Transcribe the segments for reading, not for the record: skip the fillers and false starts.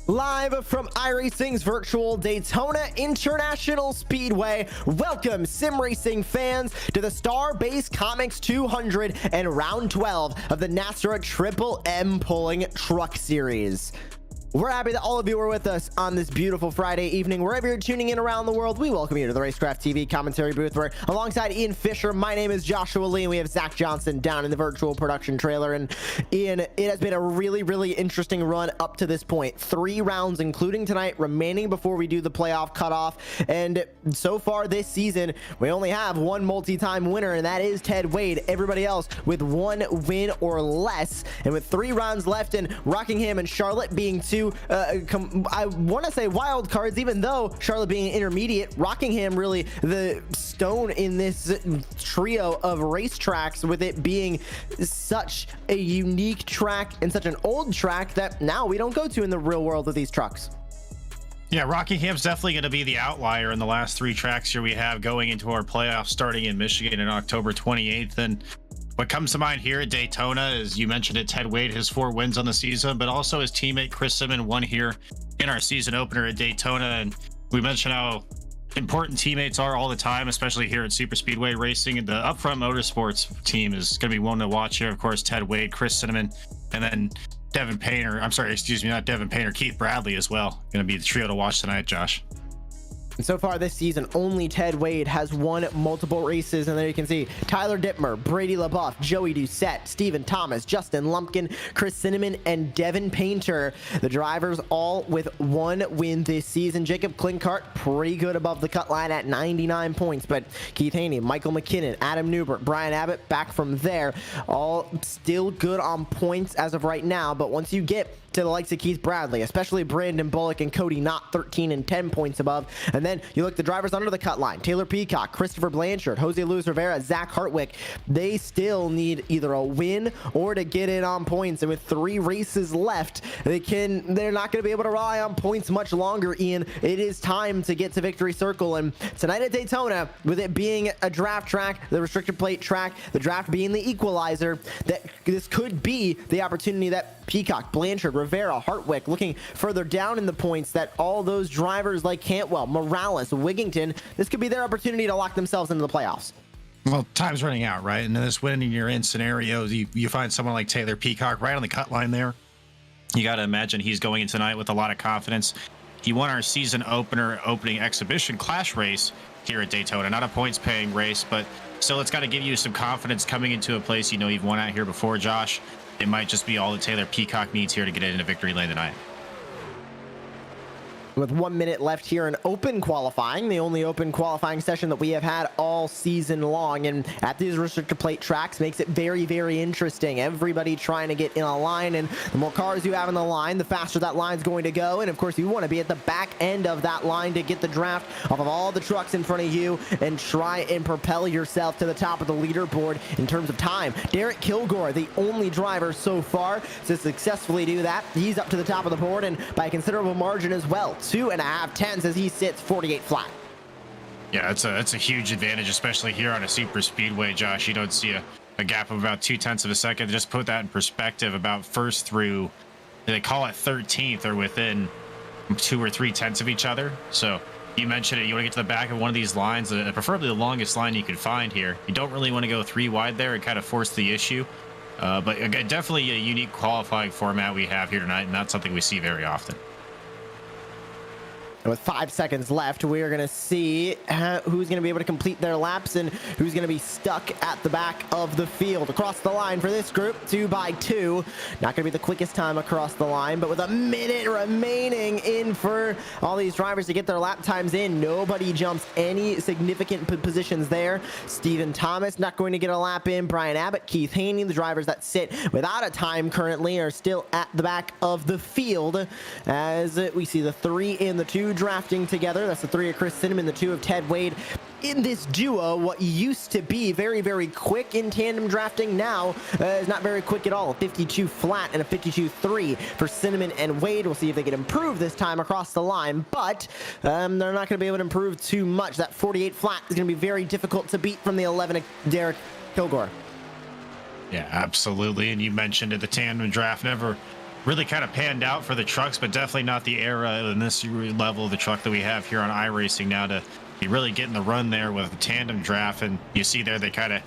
Live from iRacing's virtual Daytona International Speedway, welcome sim racing fans to the Starbase Comics 200 and round 12 of the NASRA Triple M Pulling Truck Series. We're happy that all of you are with us on this beautiful Friday evening. Wherever you're tuning in around the world, we welcome you to the Racecraft TV commentary booth, where alongside Ian Fisher, my name is Joshua Lee, and we have Zach Johnson down in the virtual production trailer. And Ian, it has been a really interesting run up to this point. 3 rounds, including tonight, remaining before we do the playoff cutoff. And so far this season, we only have one multi-time winner, and that is Ted Wade. Everybody else with 1 win or less. And with 3 rounds left, and Rockingham and Charlotte being 2 I want to say wild cards, even though Charlotte being intermediate, Rockingham really the stone in this trio of racetracks, with it being such a unique track and such an old track that now we don't go to in the real world with these trucks. Yeah, Rockingham's definitely going to be the outlier in the last 3 tracks here we have going into our playoffs starting in Michigan on October 28th. And what comes to mind here at Daytona is, you mentioned it, Ted Wade, his 4 wins on the season, but also his teammate Chris Simon won here in our season opener at Daytona. And we mentioned how important teammates are all the time, especially here at Super Speedway Racing. And the Upfront Motorsports team is going to be one to watch here. Of course, Ted Wade, Chris Cinnamon, and then Devin Painter. I'm sorry, excuse me, not Devin Painter, Keith Bradley as well. Going to be the trio to watch tonight, Josh. And so far this season, only Ted Wade has won multiple races. And there you can see Tyler Dittmer, Brady LaBeouf, Joey Doucette, Stephen Thomas, Justin Lumpkin, Chris Cinnamon, and Devin Painter. The drivers all with 1 win this season. Jacob Klinkart, pretty good above the cut line at 99 points. But Keith Haney, Michael McKinnon, Adam Newbert, Brian Abbott back from there. All still good on points as of right now. But once you get to the likes of Keith Bradley, especially Brandon Bullock and Cody Knott, 13 and 10 points above. And then you look at the drivers under the cut line: Taylor Peacock, Christopher Blanchard, Jose Luis Rivera, Zach Hartwick. They still need either a win or to get in on points. And with 3 races left, they're not going to be able to rely on points much longer, Ian. It is time to get to victory circle. And tonight at Daytona, with it being a draft track, the restricted plate track, the draft being the equalizer, that this could be the opportunity that Peacock, Blanchard, Rivera, Hartwick, looking further down in the points, that all those drivers like Cantwell, Morales, Wigington, this could be their opportunity to lock themselves into the playoffs. Well, time's running out, right? And in this winning you're in scenarios, you find someone like Taylor Peacock right on the cut line there. You got to imagine he's going in tonight with a lot of confidence. He won our season opener opening exhibition clash race here at Daytona. Not a points paying race, but still it's got to give you some confidence coming into a place you know you've won out here before, Josh. It might just be all that Taylor Peacock needs here to get it into victory lane tonight. With 1 minute left here in open qualifying, the only open qualifying session that we have had all season long, and at these restricted plate tracks makes it very interesting. Everybody trying to get in a line, and the more cars you have in the line, the faster that line's going to go. And of course, you want to be at the back end of that line to get the draft off of all the trucks in front of you and try and propel yourself to the top of the leaderboard in terms of time. Derek Kilgore, the only driver so far to successfully do that. He's up to the top of the board, and by a considerable margin as well. 2.5 tenths as he sits 48 flat. Yeah, it's a huge advantage, especially here on a super speedway, Josh. You don't see a gap of about 0.2 of a second. Just put that in perspective, about first through, they call it 13th, or within 2 or 3 tenths of each other. So you mentioned it, you want to get to the back of one of these lines, preferably the longest line you can find here. You don't really want to go 3 wide there and kind of force the issue. But again, definitely a unique qualifying format we have here tonight, and not something we see very often. And with 5 seconds left, we are going to see who's going to be able to complete their laps and who's going to be stuck at the back of the field. Across the line for this group, 2 by 2. Not going to be the quickest time across the line, but with a minute remaining in for all these drivers to get their lap times in. Nobody jumps any significant positions there. Stephen Thomas not going to get a lap in. Brian Abbott, Keith Haney, the drivers that sit without a time currently, are still at the back of the field, as we see the 3 and the 2 drafting together. That's the 3 of Chris Cinnamon, the 2 of Ted Wade. In this duo, what used to be very quick in tandem drafting now is not very quick at all. 52 flat and a 52.3 for Cinnamon and Wade. We'll see if they can improve this time across the line, but they're not going to be able to improve too much. That 48 flat is going to be very difficult to beat from the 11 of Derek Kilgore. Yeah, absolutely. And you mentioned it, the tandem draft never really kind of panned out for the trucks, but definitely not the era in this level of the truck that we have here on iRacing now to be really getting the run there with the tandem draft. And you see there, they kind of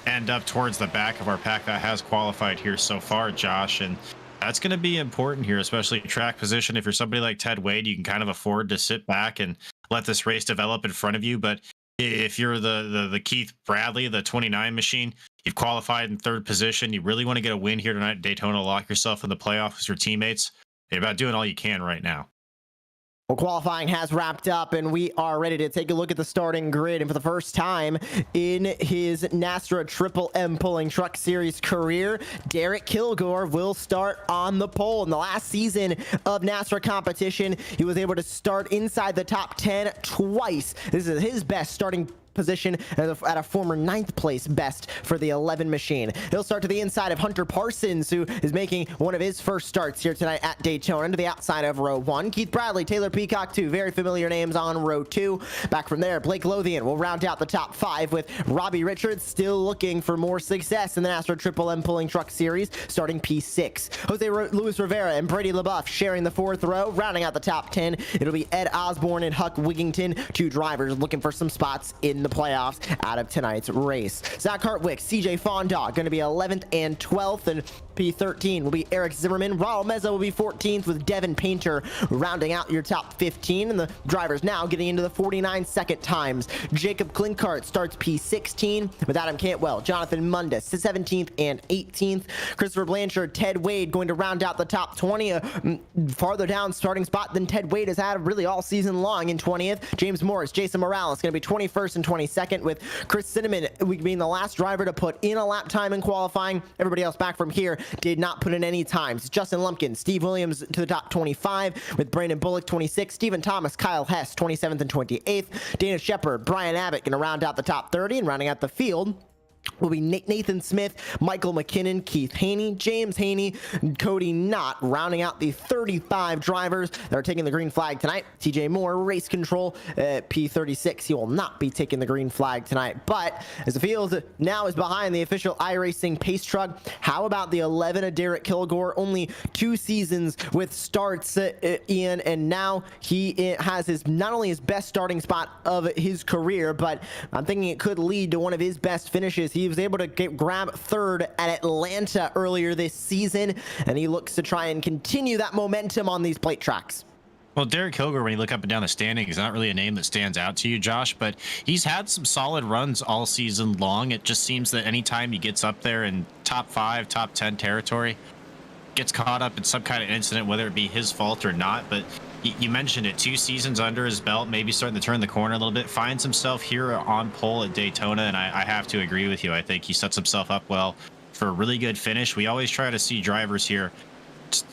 end up towards the back of our pack that has qualified here so far, Josh. And that's going to be important here, especially track position. If you're somebody like Ted Wade, you can kind of afford to sit back and let this race develop in front of you. But if you're the Keith Bradley, the 29 machine, you've qualified in third position, you really want to get a win here tonight at Daytona, lock yourself in the playoffs with your teammates. You're about doing all you can right now. Well, qualifying has wrapped up, and we are ready to take a look at the starting grid. And for the first time in his NASRA Triple M Pulling Truck Series career, Derek Kilgore will start on the pole. In the last season of NASRA competition, he was able to start inside the top 10 twice. This is his best starting position at a former 9th place best for the 11 machine. He'll start to the inside of Hunter Parsons, who is making one of his first starts here tonight at Daytona, to the outside of row 1. Keith Bradley, Taylor Peacock, 2 very familiar names on row 2. Back from there, Blake Lothian will round out the top 5, with Robbie Richards still looking for more success in the NASRA Triple M Pulling Truck Series, starting P6. Jose Luis Rivera and Brady LaBeouf sharing the 4th row, rounding out the top 10. It'll be Ed Osborne and Huck Wigington, 2 drivers looking for some spots in the playoffs out of tonight's race. Zach Hartwick, CJ Fondog going to be 11th and 12th, and P13 will be Eric Zimmerman. Raul Meza will be 14th, with Devin Painter rounding out your top 15, and the drivers now getting into the 49-second times. Jacob Klinkart starts P16, with Adam Cantwell, Jonathan Mundus 17th and 18th. Christopher Blanchard, Ted Wade going to round out the top 20, a farther down starting spot than Ted Wade has had really all season long in 20th. James Morris, Jason Morales going to be 21st and 22nd, with Chris Cinnamon being the last driver to put in a lap time in qualifying. Everybody else back from here did not put in any times. Justin Lumpkin, Steve Williams to the top 25, with Brandon Bullock 26, Stephen Thomas, Kyle Hess 27th and 28th, Dana Shepard, Brian Abbott going to round out the top 30, and rounding out the field will be Nathan Smith, Michael McKinnon, Keith Haney, James Haney, Cody Knott, rounding out the 35 drivers that are taking the green flag tonight. TJ Moore, race control, P36. He will not be taking the green flag tonight. But as the field now is behind the official iRacing pace truck, how about the 11 of Derek Kilgore? Only 2 seasons with starts, Ian, and now he has his not only his best starting spot of his career, but I'm thinking it could lead to one of his best finishes. He was able to grab 3rd at Atlanta earlier this season, and he looks to try and continue that momentum on these plate tracks. Well, Derek Kilgore, when you look up and down the standings, is not really a name that stands out to you, Josh, but he's had some solid runs all season long. It just seems that anytime he gets up there in top 5, top 10 territory, gets caught up in some kind of incident, whether it be his fault or not. But you mentioned it, 2 seasons under his belt, maybe starting to turn the corner a little bit, finds himself here on pole at Daytona, and I have to agree with you. I think he sets himself up well for a really good finish. We always try to see drivers here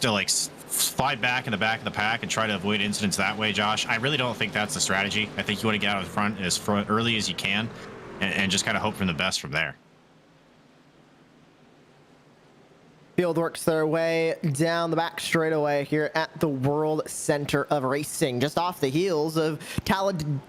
to like fly back in the back of the pack and try to avoid incidents that way, Josh. I really don't think that's the strategy. I think you want to get out in front as early as you can and just kind of hope for the best from there. Field works their way down the back straightaway here at the World Center of Racing, just off the heels of Talladega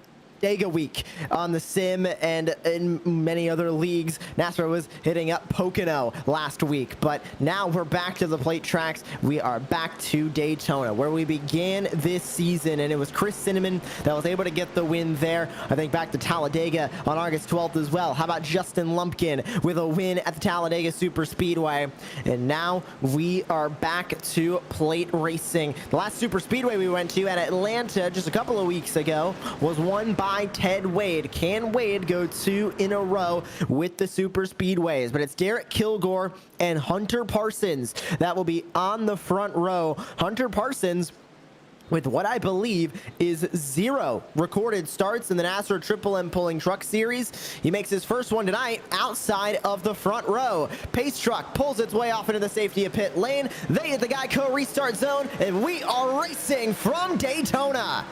Week on the sim, and in many other leagues. NASRA was hitting up Pocono last week, but now we're back to the plate tracks. We are back to Daytona, where we began this season, and it was Chris Cinnamon that was able to get the win there. I think back to Talladega on August 12th as well. How about Justin Lumpkin with a win at the Talladega Super Speedway? And now we are back to plate racing. The last Super Speedway we went to at Atlanta just a couple of weeks ago was won by Ted Wade. Can Wade go 2 in a row with the Super Speedways? But it's Derek Kilgore and Hunter Parsons that will be on the front row. Hunter Parsons with what I believe is 0 recorded starts in the NASRA Triple M Pulling Truck Series. He makes his first one tonight outside of the front row. Pace truck pulls its way off into the safety of pit lane. They hit the Geico restart zone, and we are racing from Daytona.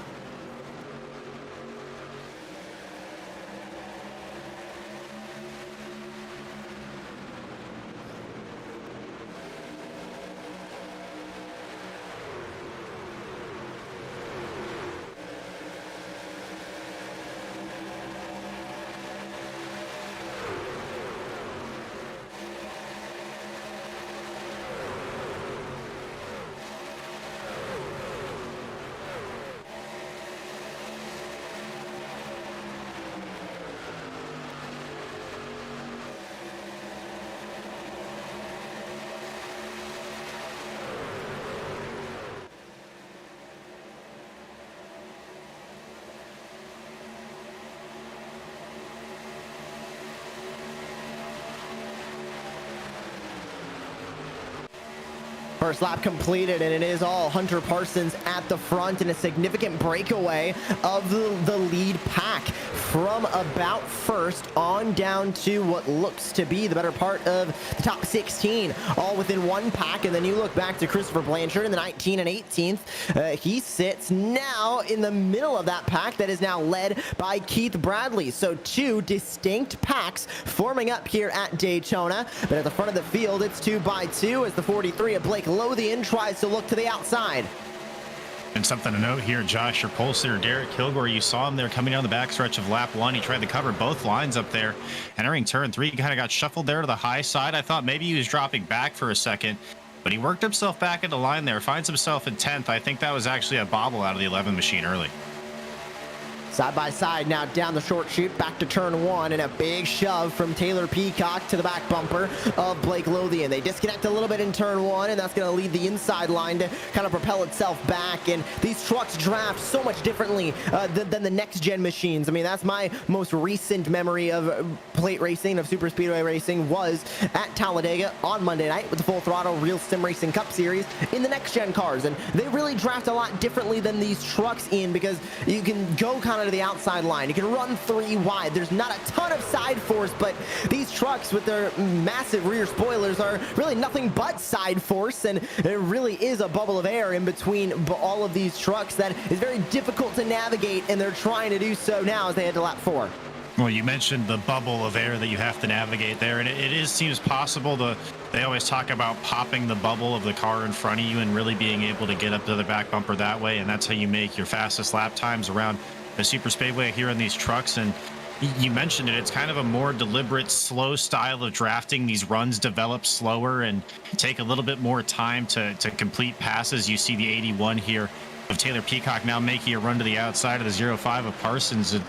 First lap completed, and it is all Hunter Parsons at the front, and a significant breakaway of the lead pack from about first on down to what looks to be the better part of the top 16, all within one pack. And then you look back to Christopher Blanchard in the 19 and 18th. He sits now in the middle of that pack that is now led by Keith Bradley. So two distinct packs forming up here at Daytona, but at the front of the field it's 2 by 2 as the 43 of Blake Lothian tries to look to the outside. And something to note here, Josh, your pole sitter Derek Kilgore, you saw him there coming down the backstretch of lap 1. He tried to cover both lines up there. Entering turn 3, he kind of got shuffled there to the high side. I thought maybe he was dropping back for a second, but he worked himself back into line there, finds himself in 10th. I think that was actually a bobble out of the 11 machine early. Side by side now down the short chute back to turn 1, and a big shove from Taylor Peacock to the back bumper of Blake Lothian. They disconnect a little bit in turn 1, and that's going to lead the inside line to kind of propel itself back. And these trucks draft so much differently than the next gen machines. I mean, that's my most recent memory of plate racing, of super speedway racing, was at Talladega on Monday night with the Full Throttle Real Sim Racing Cup Series in the next gen cars. And they really draft a lot differently than these trucks, Ian, because you can go kind of to the outside line. You can run 3 wide. There's not a ton of side force, but these trucks with their massive rear spoilers are really nothing but side force, and there really is a bubble of air in between all of these trucks that is very difficult to navigate, and they're trying to do so now as they head to lap 4. Well, you mentioned the bubble of air that you have to navigate there, and it seems possible to. They always talk about popping the bubble of the car in front of you and really being able to get up to the back bumper that way, and that's how you make your fastest lap times around the super speedway here in these trucks. And you mentioned it, it's kind of a more deliberate, slow style of drafting. These runs develop slower and take a little bit more time to complete passes. You see the 81 here of Taylor Peacock now making a run to the outside of the 05 of Parsons. And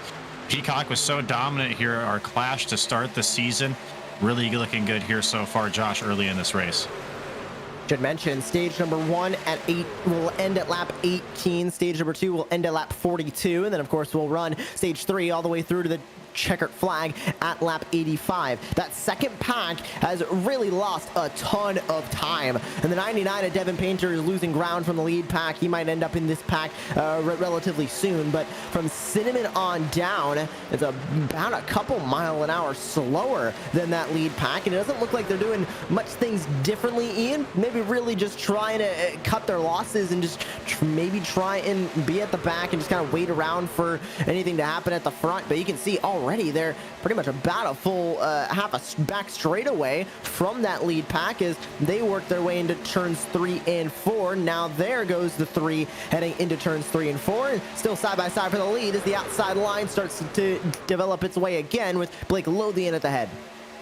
Peacock was so dominant here, our clash to start the season. Really looking good here so far, Josh, early in this race. Should mention stage number 1 at 8 will end at lap 18. Stage number 2 will end at lap 42, and then of course we'll run stage 3 all the way through to the checkered flag at lap 85. That second pack has really lost a ton of time, and the 99 of Devin Painter is losing ground from the lead pack. He might end up in this pack relatively soon, but from Cinnamon on down, it's about a couple mile-an-hour slower than that lead pack, and it doesn't look like they're doing much things differently, Ian. Maybe really just trying to cut their losses and just maybe try and be at the back and just kind of wait around for anything to happen at the front. But you can see already they're pretty much about a full half a back straightaway from that lead pack as they work their way into turns 3 and 4. Now there goes the 3 heading into turns 3 and 4, and still side by side for the lead as the outside line starts to develop its way again with Blake Lothian at the head.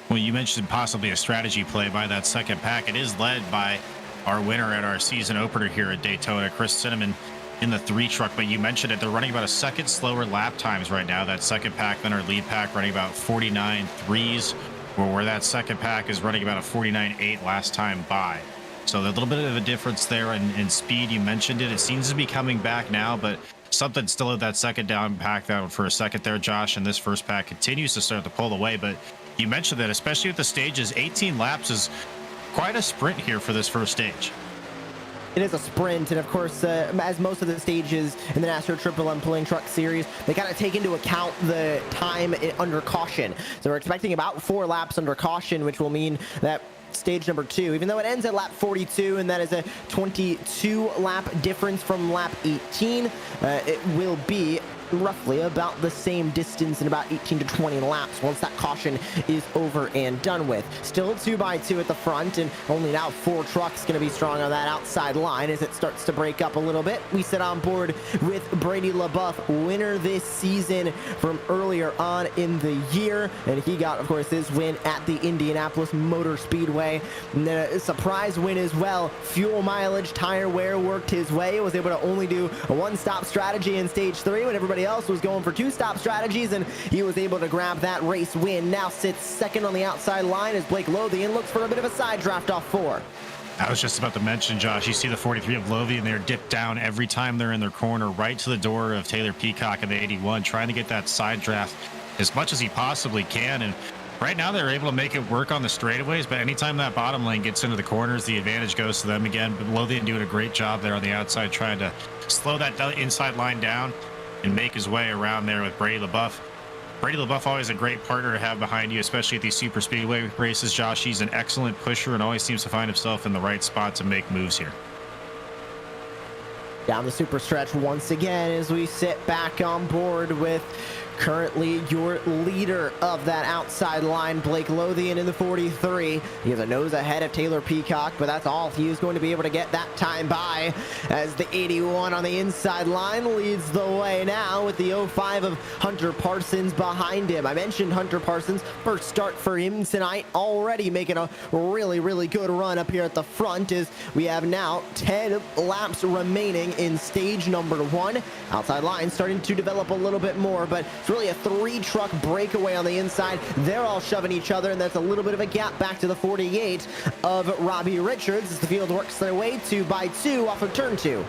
Well, you mentioned possibly a strategy play by that second pack. It is led by our winner at our season opener here at Daytona, Chris Cinnamon, in the 3 truck, but you mentioned it, they're running about a second slower lap times right now, that second pack, than our lead pack, running about 49.3s, where that second pack is running about a 49.8 last time by. So a little bit of a difference there in speed. You mentioned it seems to be coming back now, but something still at that second down pack down for a second there, Josh, and this first pack continues to start to pull away. But you mentioned that especially with the stages, 18 laps is quite a sprint here for this first stage. It is a sprint, and of course, as most of the stages in the NASRA Triple M Pulling Truck Series, they kind of take into account the time under caution. So we're expecting about 4 laps under caution, which will mean that stage number 2, even though it ends at lap 42, and that is a 22 lap difference from lap 18, it will be roughly about the same distance in about 18 to 20 laps once that caution is over and done with. Still 2x2 at the front, and only now 4 trucks going to be strong on that outside line as it starts to break up a little bit. We sit on board with Brady LaBeouf, winner this season from earlier on in the year, and he got, of course, his win at the Indianapolis Motor Speedway. And then a surprise win as well. Fuel mileage, tire wear worked his way. Was able to only do a 1-stop strategy in stage 3 when everybody else was going for 2-stop strategies, and he was able to grab that race win. Now sits second on the outside line as Blake Lothian looks for a bit of a side draft off 4. I was just about to mention, Josh, you see the 43 of Lothian there dip down every time they're in their corner, right to the door of Taylor Peacock in the 81, trying to get that side draft as much as he possibly can. And Right now, they're able to make it work on the straightaways, but anytime that bottom lane gets into the corners, the advantage goes to them again. But Lothian doing a great job there on the outside, trying to slow that inside line down and make his way around there with Brady LaBeouf. Brady LaBeouf, always a great partner to have behind you, especially at these super speedway races. Josh, he's an excellent pusher and always seems to find himself in the right spot to make moves here. Down the super stretch once again as we sit back on board with currently your leader of that outside line, Blake Lothian, in the 43. He has a nose ahead of Taylor Peacock, but that's all he is going to be able to get that time by, as the 81 on the inside line leads the way now with the 05 of Hunter Parsons behind him. I mentioned Hunter Parsons, first start for him tonight, already making a really good run up here at the front, as we have now 10 laps remaining in stage number 1. Outside line starting to develop a little bit more, but it's really a 3-truck breakaway on the inside. They're all shoving each other, and that's a little bit of a gap back to the 48 of Robbie Richards as the field works their way 2x2 off of turn 2.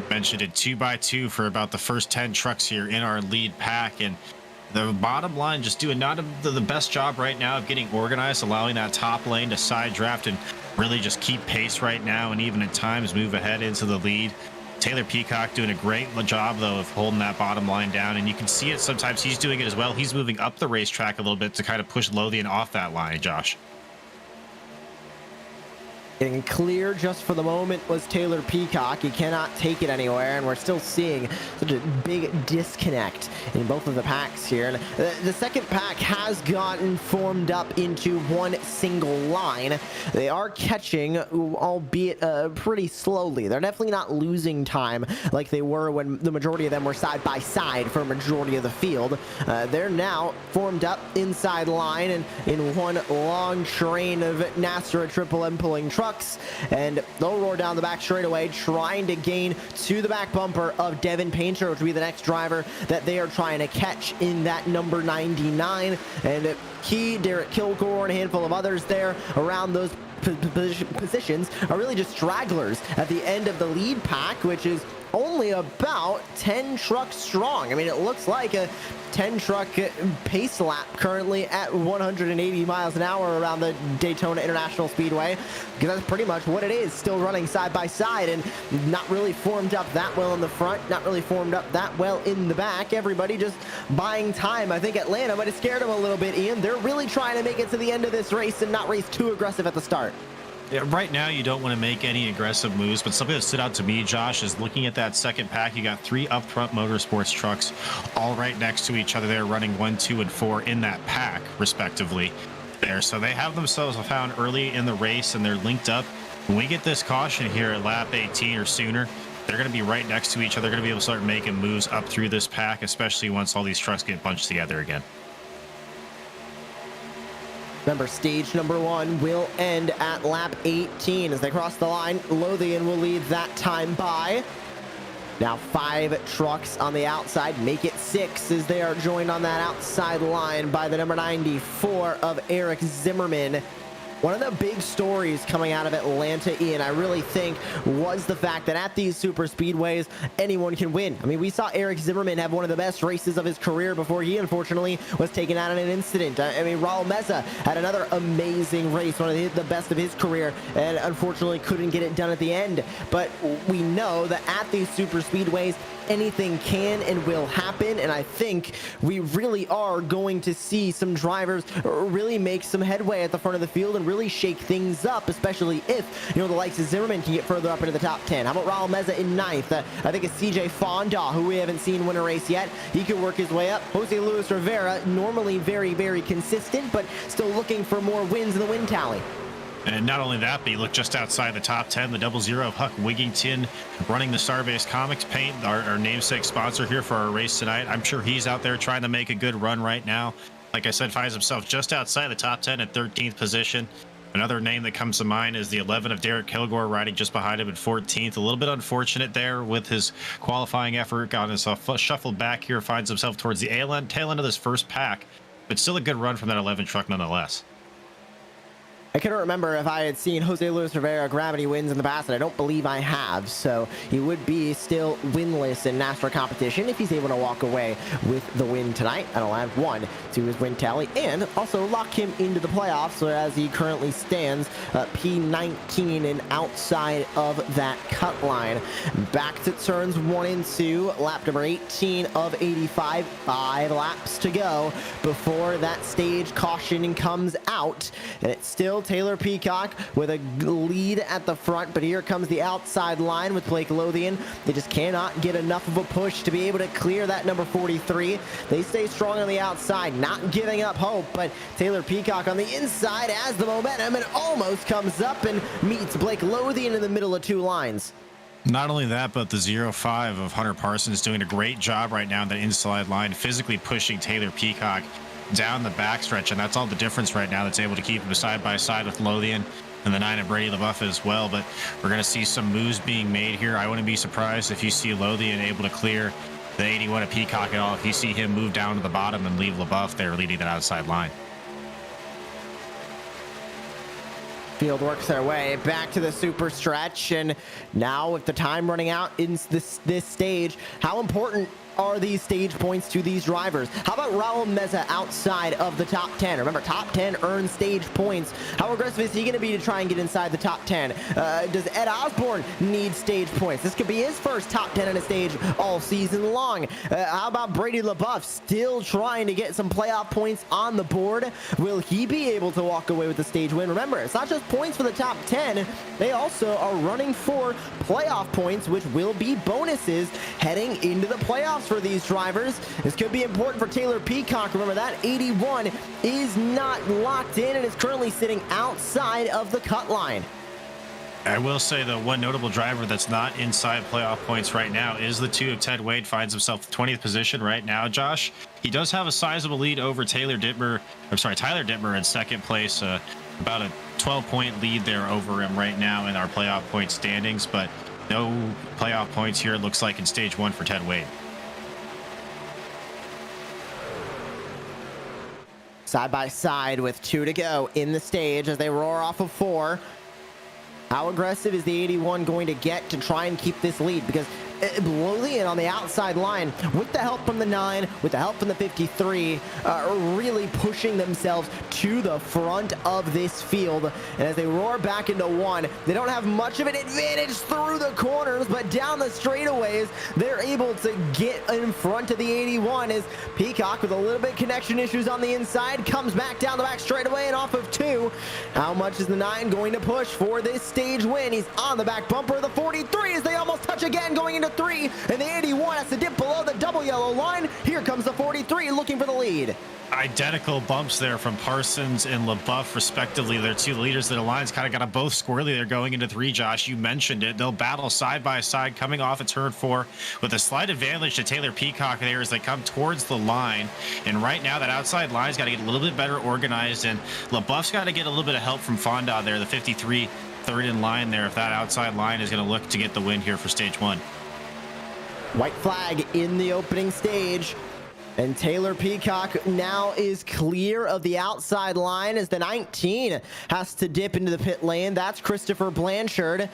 Mentioned it 2x2 for about the first 10 trucks here in our lead pack, and the bottom line just doing not the best job right now of getting organized, allowing that top lane to side draft and really just keep pace right now, and even at times move ahead into the lead. Taylor Peacock doing a great job, though, of holding that bottom line down, and you can see it sometimes he's doing it as well. He's moving up the racetrack a little bit to kind of push Lothian off that line, Josh. Getting clear just for the moment was Taylor Peacock. He cannot take it anywhere, and we're still seeing such a big disconnect in both of the packs here. And the second pack has gotten formed up into one single line. They are catching, albeit pretty slowly. They're definitely not losing time like they were when the majority of them were side by side for a majority of the field. They're now formed up inside line and in one long train of NASRA Triple M pulling trucks, and they'll roar down the back straightaway, trying to gain to the back bumper of Devin Painter, which will be the next driver that they are trying to catch in that number 99. And Key, Derek Kilgore, and a handful of others there around those positions are really just stragglers at the end of the lead pack, which is only about 10 trucks strong. I mean, it looks like a 10 truck pace lap currently at 180 miles an hour around the Daytona International Speedway, because that's pretty much what it is, still running side by side and not really formed up that well in the front, not really formed up that well in the back. Everybody just buying time. I think Atlanta might have scared them a little bit, Ian. They're really trying to make it to the end of this race and not race too aggressive at the start. Yeah, right now you don't want to make any aggressive moves, but something that stood out to me, Josh, is looking at that second pack. You got 3 Upfront Motorsports trucks all right next to each other. They're running 1, 2, and 4 in that pack, respectively. There, so they have themselves found early in the race, and they're linked up. When we get this caution here at lap 18 or sooner, they're going to be right next to each other. They're going to be able to start making moves up through this pack, especially once all these trucks get bunched together again. Remember, stage number 1 will end at lap 18. As they cross the line, Lothian will lead that time by. Now 5 trucks on the outside, make it 6 as they are joined on that outside line by the number 94 of Eric Zimmerman. One of the big stories coming out of Atlanta, Ian, I really think, was the fact that at these super speedways, anyone can win. I mean, we saw Eric Zimmerman have one of the best races of his career before he unfortunately was taken out in an incident. I mean, Raul Meza had another amazing race, one of the best of his career, and unfortunately couldn't get it done at the end. But we know that at these super speedways, anything can and will happen, and I think we really are going to see some drivers really make some headway at the front of the field and really shake things up, especially if, you know, the likes of Zimmerman can get further up into the top 10. How about Raul Meza in 9th? I think it's CJ Fonda, who we haven't seen win a race yet. He could work his way up. Jose Luis Rivera, normally very consistent, but still looking for more wins in the win tally. And not only that, but you look just outside the top 10, the 00 of Huck Wigington running the Starbase Comics paint, our namesake sponsor here for our race tonight. I'm sure he's out there trying to make a good run right now. Like I said, finds himself just outside the top 10 at 13th position. Another name that comes to mind is the 11 of Derek Kilgore riding just behind him at 14th. A little bit unfortunate there with his qualifying effort. Got himself shuffled back here, finds himself towards the tail end of this first pack, but still a good run from that 11 truck nonetheless. I couldn't remember if I had seen Jose Luis Rivera gravity wins in the past, and I don't believe I have. So he would be still winless in NASRA competition if he's able to walk away with the win tonight. That'll add 1 to his win tally and also lock him into the playoffs. So as he currently stands, P19 and outside of that cut line. Back to turns 1 and 2, lap number 18 of 85. 5 laps to go before that stage caution comes out, and it's still Taylor Peacock with a lead at the front, but here comes the outside line with Blake Lothian. They just cannot get enough of a push to be able to clear that number 43. They stay strong on the outside, not giving up hope, but Taylor Peacock on the inside has the momentum and almost comes up and meets Blake Lothian in the middle of 2 lines. Not only that, but the 0-5 of Hunter Parsons doing a great job right now on the inside line, physically pushing Taylor Peacock down the backstretch, and that's all the difference right now that's able to keep him side by side with Lothian and the 9 of Brady LaBeouf as well. But we're going to see some moves being made here. I wouldn't be surprised if you see Lothian able to clear the 81 of Peacock at all, if you see him move down to the bottom and leave LaBeouf there leading that outside line. Field works their way back to the super stretch, and now with the time running out in this stage, how important are these stage points to these drivers? How about Raul Meza outside of the top 10? Remember, top 10 earn stage points. How aggressive is he going to be to try and get inside the top 10? Does Ed Osborne need stage points? This could be his first top 10 in a stage all season long. How about Brady LaBeouf still trying to get some playoff points on the board? Will he be able to walk away with the stage win? Remember, it's not just points for the top 10. They also are running for playoff points, which will be bonuses heading into the playoffs for these drivers. This could be important for Taylor Peacock. Remember, that 81 is not locked in and is currently sitting outside of the cut line. I will say the one notable driver that's not inside playoff points right now is the 2 of Ted Wade. Finds himself 20th position right now, Josh. He does have a sizable lead over Tyler Dittmer in second place. About a 12-point lead there over him right now in our playoff point standings, but no playoff points here, it looks like, in stage 1 for Ted Wade. Side by side with 2 to go in the stage as they roar off of 4. How aggressive is the 81 going to get to try and keep this lead? Because Lothian on the outside line, with the help from the 9, with the help from the 53, are really pushing themselves to the front of this field. And as they roar back into 1, they don't have much of an advantage through the corners, but down the straightaways, they're able to get in front of the 81 as Peacock, with a little bit connection issues on the inside, comes back down the back straightaway and off of 2. How much is the 9 going to push for this stage win? He's on the back bumper of the 43 as they almost touch again going into 3, and the 81 has to dip below the double yellow line. Here comes the 43 looking for the lead. Identical bumps there from Parsons and LaBeouf, respectively. They're 2 leaders of the lines. Kind of got them both squarely. They're going into 3, Josh. You mentioned it. They'll battle side by side coming off at turn 4 with a slight advantage to Taylor Peacock there as they come towards the line. And right now, that outside line's got to get a little bit better organized, and LaBeouf's got to get a little bit of help from Fonda there, the 53, third in line there, if that outside line is going to look to get the win here for stage 1. White flag in the opening stage, and Taylor Peacock now is clear of the outside line as the 19 has to dip into the pit lane. That's Christopher Blanchard.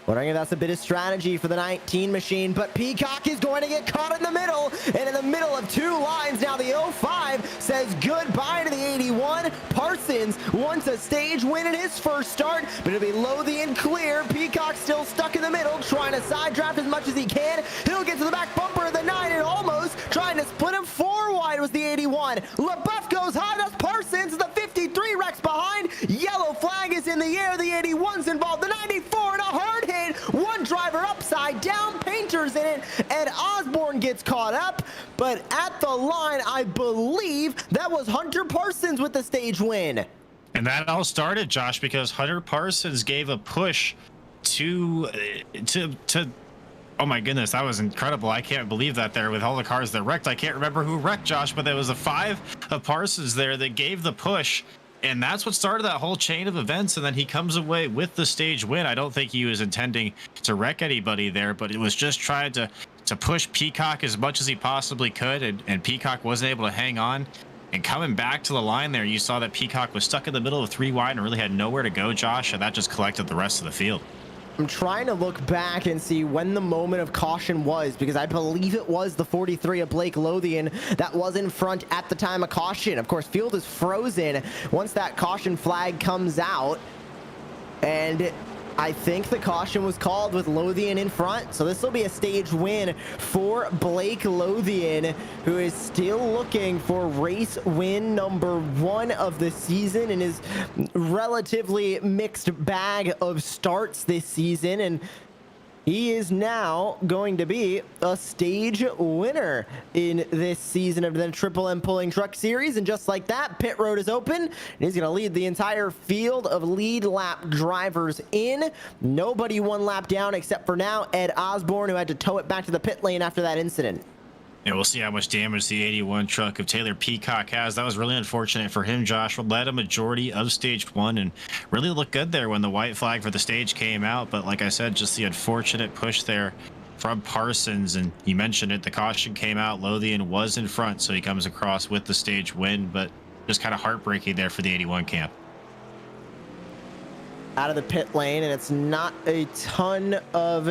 Wondering if that's a bit of strategy for the 19 machine, but Peacock is going to get caught in the middle, and in the middle of 2 lines now, the 05 says goodbye to the 81. Parsons wants a stage win in his first start, but it'll be Lothian clear. Peacock still stuck in the middle, trying to side draft as much as he can. He'll get to the back bumper of the 9 and almost trying to split him 4 wide was the 81. LaBeouf goes high, that's Parsons. The 53 wrecks behind. Yellow flag is in the air. The 81's involved. The 94 and a hard hit. One driver upside down, Painter's in it, and Osborne gets caught up, but at the line, I believe that was Hunter Parsons with the stage win. And that all started, Josh, because Hunter Parsons gave a push to oh my goodness, that was incredible. I can't believe that there with all the cars that wrecked. I can't remember who wrecked, Josh, but there was a 5 of Parsons there that gave the push. And that's what started that whole chain of events. And then he comes away with the stage win. I don't think he was intending to wreck anybody there, but it was just trying to push Peacock as much as he possibly could. And Peacock wasn't able to hang on. And coming back to the line there, you saw that Peacock was stuck in the middle of 3 wide and really had nowhere to go, Josh, and that just collected the rest of the field. I'm trying to look back and see when the moment of caution was, because I believe it was the 43 of Blake Lothian that was in front at the time of caution. Of course, field is frozen once that caution flag comes out, and I think the caution was called with Lothian in front. So this will be a stage win for Blake Lothian, who is still looking for race win number 1 of the season in his relatively mixed bag of starts this season. And he is now going to be a stage winner in this season of the Triple M Pulling Truck Series. And just like that, pit road is open, and he's going to lead the entire field of lead lap drivers in. Nobody one lap down except for now Ed Osborne, who had to tow it back to the pit lane after that incident. Yeah, we'll see how much damage the 81 truck of Taylor Peacock has. That was really unfortunate for him, Josh. Led a majority of stage 1 and really looked good there when the white flag for the stage came out. But like I said, just the unfortunate push there from Parsons. And you mentioned it, the caution came out. Lothian was in front, so he comes across with the stage win. But just kind of heartbreaking there for the 81 camp. Out of the pit lane, and it's not a ton of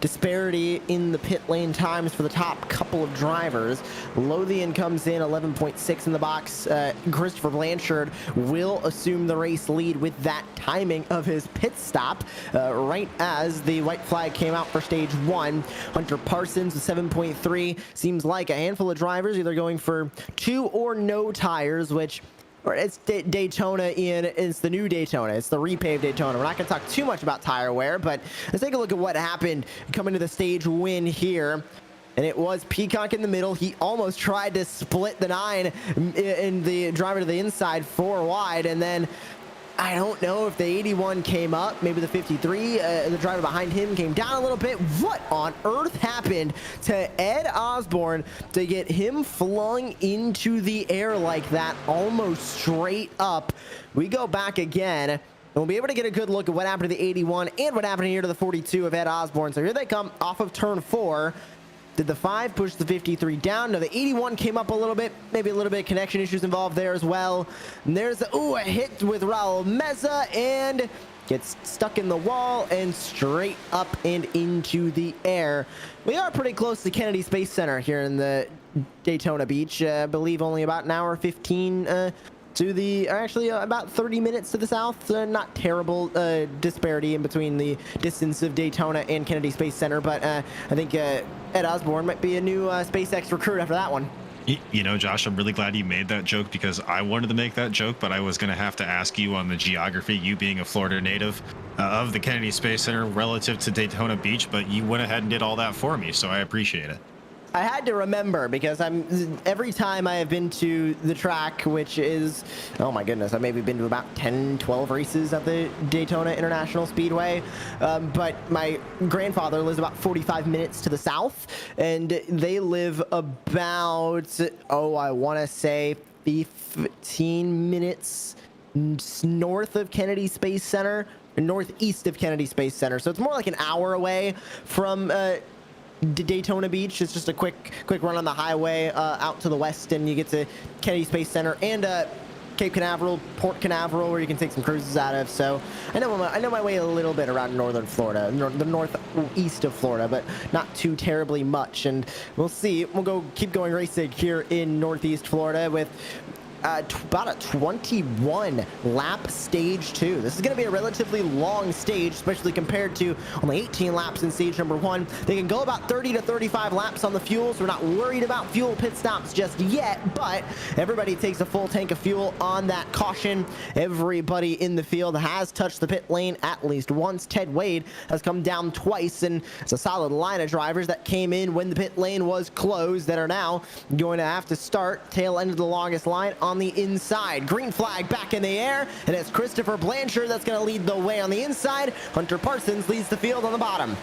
disparity in the pit lane times for the top couple of drivers. Lothian comes in 11.6 in the box. Christopher Blanchard will assume the race lead with that timing of his pit stop right as the white flag came out for stage 1. Hunter Parsons with 7.3. Seems like a handful of drivers either going for 2 or no tires, which it's Daytona, Ian. It's the new Daytona. It's the repaved Daytona. We're not going to talk too much about tire wear, but let's take a look at what happened coming to the stage win here. And it was Peacock in the middle. He almost tried to split the 9 in the driver to the inside 4 wide. And then I don't know if the 81 came up, maybe the 53, the driver behind him came down a little bit. What on earth happened to Ed Osborne to get him flung into the air like that, almost straight up? We go back again, and we'll be able to get a good look at what happened to the 81 and what happened here to the 42 of Ed Osborne. So here they come off of turn 4. Did the 5 push the 53 down? No, the 81 came up a little bit. Maybe a little bit of connection issues involved there as well. And there's a hit with Raul Meza, and gets stuck in the wall and straight up and into the air. We are pretty close to Kennedy Space Center here in the Daytona Beach. I believe only about an hour 15 to the, actually about 30 minutes to the south. Not terrible disparity in between the distance of Daytona and Kennedy Space Center, but I think Ed Osborne might be a new SpaceX recruit after that one. You know, Josh, I'm really glad you made that joke, because I wanted to make that joke, but I was going to have to ask you on the geography, you being a Florida native, of the Kennedy Space Center relative to Daytona Beach, but you went ahead and did all that for me, so I appreciate it. I had to remember, because every time I have been to the track, which is, oh my goodness, I've maybe been to about 10, 12 races at the Daytona International Speedway. But my grandfather lives about 45 minutes to the south, and they live about, I want to say 15 minutes north of Kennedy Space Center, northeast of Kennedy Space Center. So it's more like an hour away from Daytona Beach. It's just a quick run on the highway out to the west, and you get to Kennedy Space Center and Cape Canaveral, Port Canaveral, where you can take some cruises out of. So I know my way a little bit around northern Florida, the northeast of Florida, but not too terribly much. And we'll see. We'll keep going racing here in northeast Florida with about a 21 lap stage 2. This is going to be a relatively long stage, especially compared to only 18 laps in stage number 1. They can go about 30 to 35 laps on the fuel, so we're not worried about fuel pit stops just yet, but everybody takes a full tank of fuel on that caution. Everybody in the field has touched the pit lane at least once. Ted Wade has come down twice, and it's a solid line of drivers that came in when the pit lane was closed that are now going to have to start tail end of the longest line on the inside. Green flag back in the air, and it's Christopher Blanchard that's going to lead the way on the inside. Hunter Parsons leads the field on the bottom.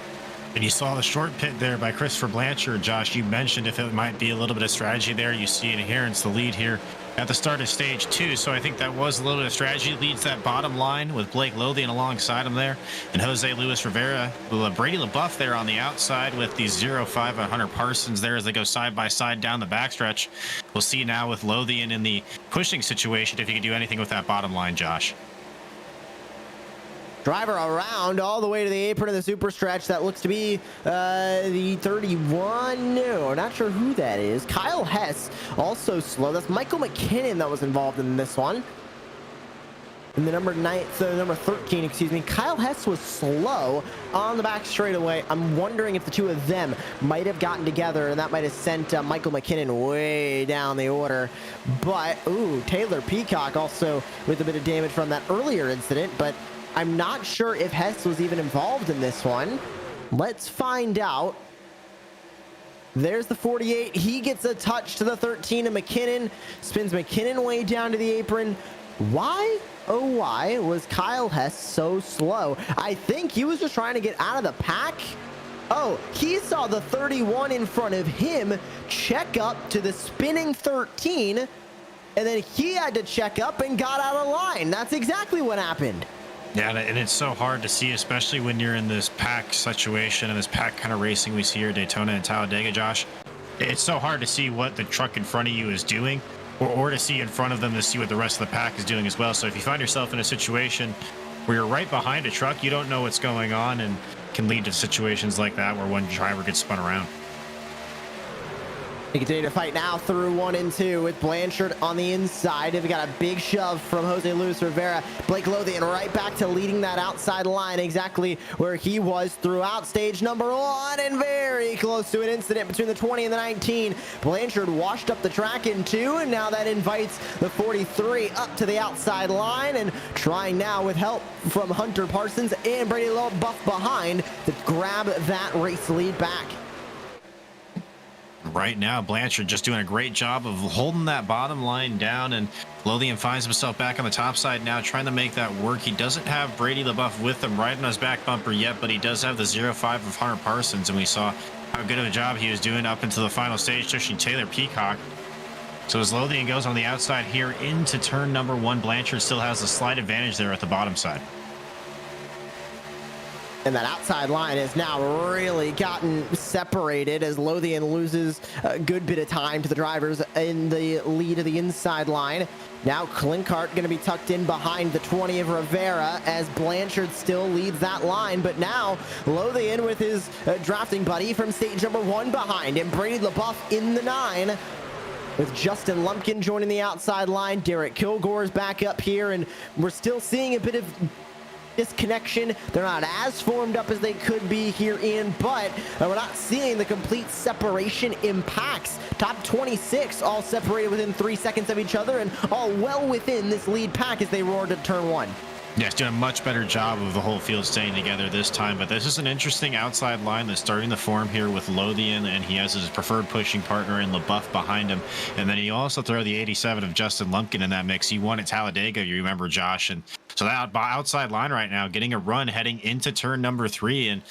And you saw the short pit there by Christopher Blanchard. Josh, you mentioned if it might be a little bit of strategy there. You see adherence, the lead here at the start of stage 2. So I think that was a little bit of strategy. Leads that bottom line with Blake Lothian alongside him there, and Jose Luis Rivera. Brady LaBeouf there on the outside with the 0-5 on Hunter Parsons there as they go side by side down the backstretch. We'll see now with Lothian in the pushing situation if he can do anything with that bottom line, Josh. Driver around all the way to the apron of the super stretch. That looks to be the 31. No, not sure who that is. Kyle Hess, also slow. That's Michael McKinnon that was involved in this one. And the number 13, excuse me. Kyle Hess was slow on the back straightaway. I'm wondering if the two of them might have gotten together, and that might have sent Michael McKinnon way down the order. But, ooh, Taylor Peacock also with a bit of damage from that earlier incident, but I'm not sure if Hess was even involved in this one. Let's find out. There's the 48. He gets a touch to the 13 of McKinnon. Spins McKinnon way down to the apron. Why, oh why, was Kyle Hess so slow? I think he was just trying to get out of the pack. Oh, he saw the 31 in front of him check up to the spinning 13. And then he had to check up and got out of line. That's exactly what happened. Yeah, and it's so hard to see, especially when you're in this pack situation and this pack kind of racing we see here at Daytona and Talladega, Josh. It's so hard to see what the truck in front of you is doing, or to see in front of them to see what the rest of the pack is doing as well. So if you find yourself in a situation where you're right behind a truck, you don't know what's going on, and can lead to situations like that where one driver gets spun around. They continue to fight now through 1 and 2 with Blanchard on the inside. We got a big shove from Jose Luis Rivera. Blake Lothian right back to leading that outside line, exactly where he was throughout stage number 1, and very close to an incident between the 20 and the 19. Blanchard washed up the track in 2, and now that invites the 43 up to the outside line, and trying now with help from Hunter Parsons and Brady LaBeouf behind to grab that race lead back. Right now, Blanchard just doing a great job of holding that bottom line down, and Lothian finds himself back on the top side now, trying to make that work. He doesn't have Brady LaBeouf with him right on his back bumper yet, but he does have the 0-5 of Hunter Parsons, and we saw how good of a job he was doing up into the final stage, pushing Taylor Peacock. So as Lothian goes on the outside here into turn number 1, Blanchard still has a slight advantage there at the bottom side. And that outside line has now really gotten separated as Lothian loses a good bit of time to the drivers in the lead of the inside line. Now Clinkart going to be tucked in behind the 20 of Rivera as Blanchard still leads that line. But now Lothian with his drafting buddy from stage number 1 behind him. Brady LaBeouf in the 9. With Justin Lumpkin joining the outside line. Derek Kilgore's back up here, and we're still seeing a bit of disconnection. They're not as formed up as they could be here in, but we're not seeing the complete separation impacts. Top 26 all separated within 3 seconds of each other, and all well within this lead pack as they roar to turn 1. Yeah, he's doing a much better job of the whole field staying together this time, but this is an interesting outside line that's starting to form here with Lothian, and he has his preferred pushing partner in LaBeouf behind him. And then you also throw the 87 of Justin Lumpkin in that mix. He won at Talladega, you remember, Josh, and so that outside line right now getting a run heading into turn number 3, and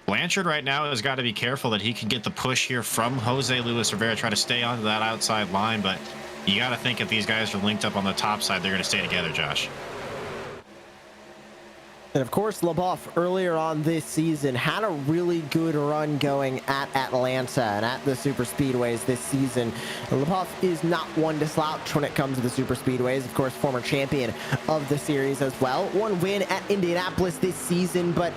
Blanchard right now has got to be careful that he can get the push here from Jose Luis Rivera, try to stay onto that outside line, but you got to think if these guys are linked up on the top side, they're going to stay together, Josh. And of course, LaBeouf earlier on this season had a really good run going at Atlanta and at the super speedways this season. LaBeouf is not one to slouch when it comes to the super speedways. Of course, former champion of the series as well. One win at Indianapolis this season, but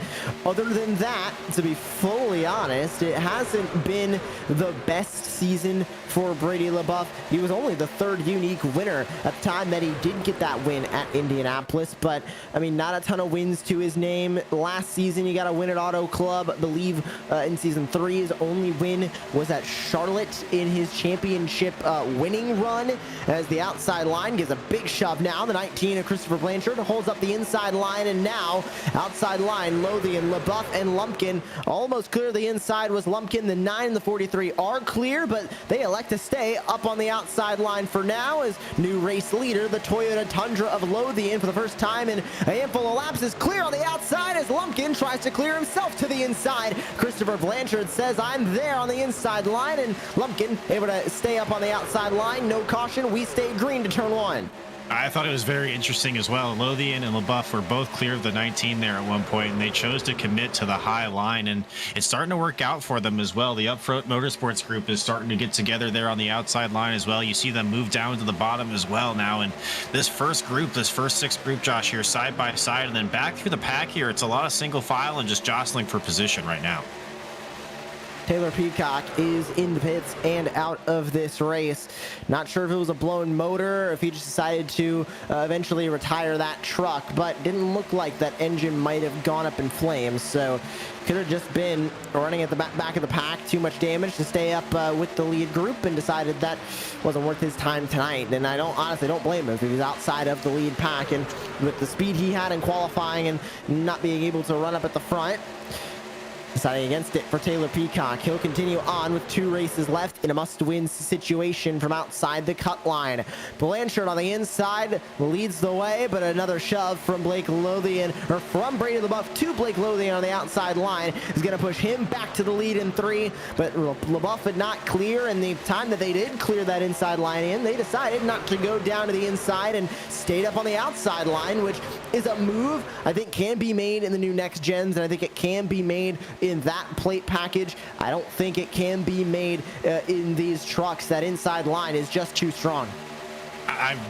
other than that, to be fully honest, it hasn't been the best season for Brady LaBeouf. He was only the 3rd unique winner at the time that he did get that win at Indianapolis, but I mean, not a ton of wins to his name. Last season, you got a win at Auto Club. I believe in season 3, his only win was at Charlotte in his championship winning run, as the outside line gives a big shove now. The 19 of Christopher Blanchard holds up the inside line, and now outside line, Lothian, LaBeouf, and Lumpkin almost clear. The inside was Lumpkin. The 9 and the 43 are clear, but they elect to stay up on the outside line for now as new race leader, the Toyota Tundra of Lothian, for the first time in a handful of laps, is clear on the outside as as Lumpkin tries to clear himself to the inside. Christopher Blanchard says, I'm there on the inside line, and Lumpkin able to stay up on the outside line. No caution. We stay green to turn 1. I thought it was very interesting as well. Lothian and LaBeouf were both clear of the 19 there at one point, and they chose to commit to the high line, and it's starting to work out for them as well. The Upfront Motorsports group is starting to get together there on the outside line as well. You see them move down to the bottom as well now, and this first 6 group, Josh, here side by side, and then back through the pack here. It's a lot of single file and just jostling for position right now. Taylor Peacock is in the pits and out of this race. Not sure if it was a blown motor or if he just decided to eventually retire that truck, but didn't look like that engine might have gone up in flames. So could have just been running at the back of the pack, too much damage to stay up with the lead group, and decided that wasn't worth his time tonight. And I honestly don't blame him if he was outside of the lead pack, and with the speed he had in qualifying and not being able to run up at the front, deciding against it for Taylor Peacock. He'll continue on with 2 races left in a must-win situation from outside the cut line. Blanchard on the inside leads the way, but another shove from Blake Lothian, or from Brady LaBeouf to Blake Lothian on the outside line, is going to push him back to the lead in 3, but LaBeouf did not clear, and the time that they did clear that inside line in, they decided not to go down to the inside and stayed up on the outside line, which is a move I think can be made in the new next gens, and I think it can be made in that plate package. I don't think it can be made in these trucks. That inside line is just too strong.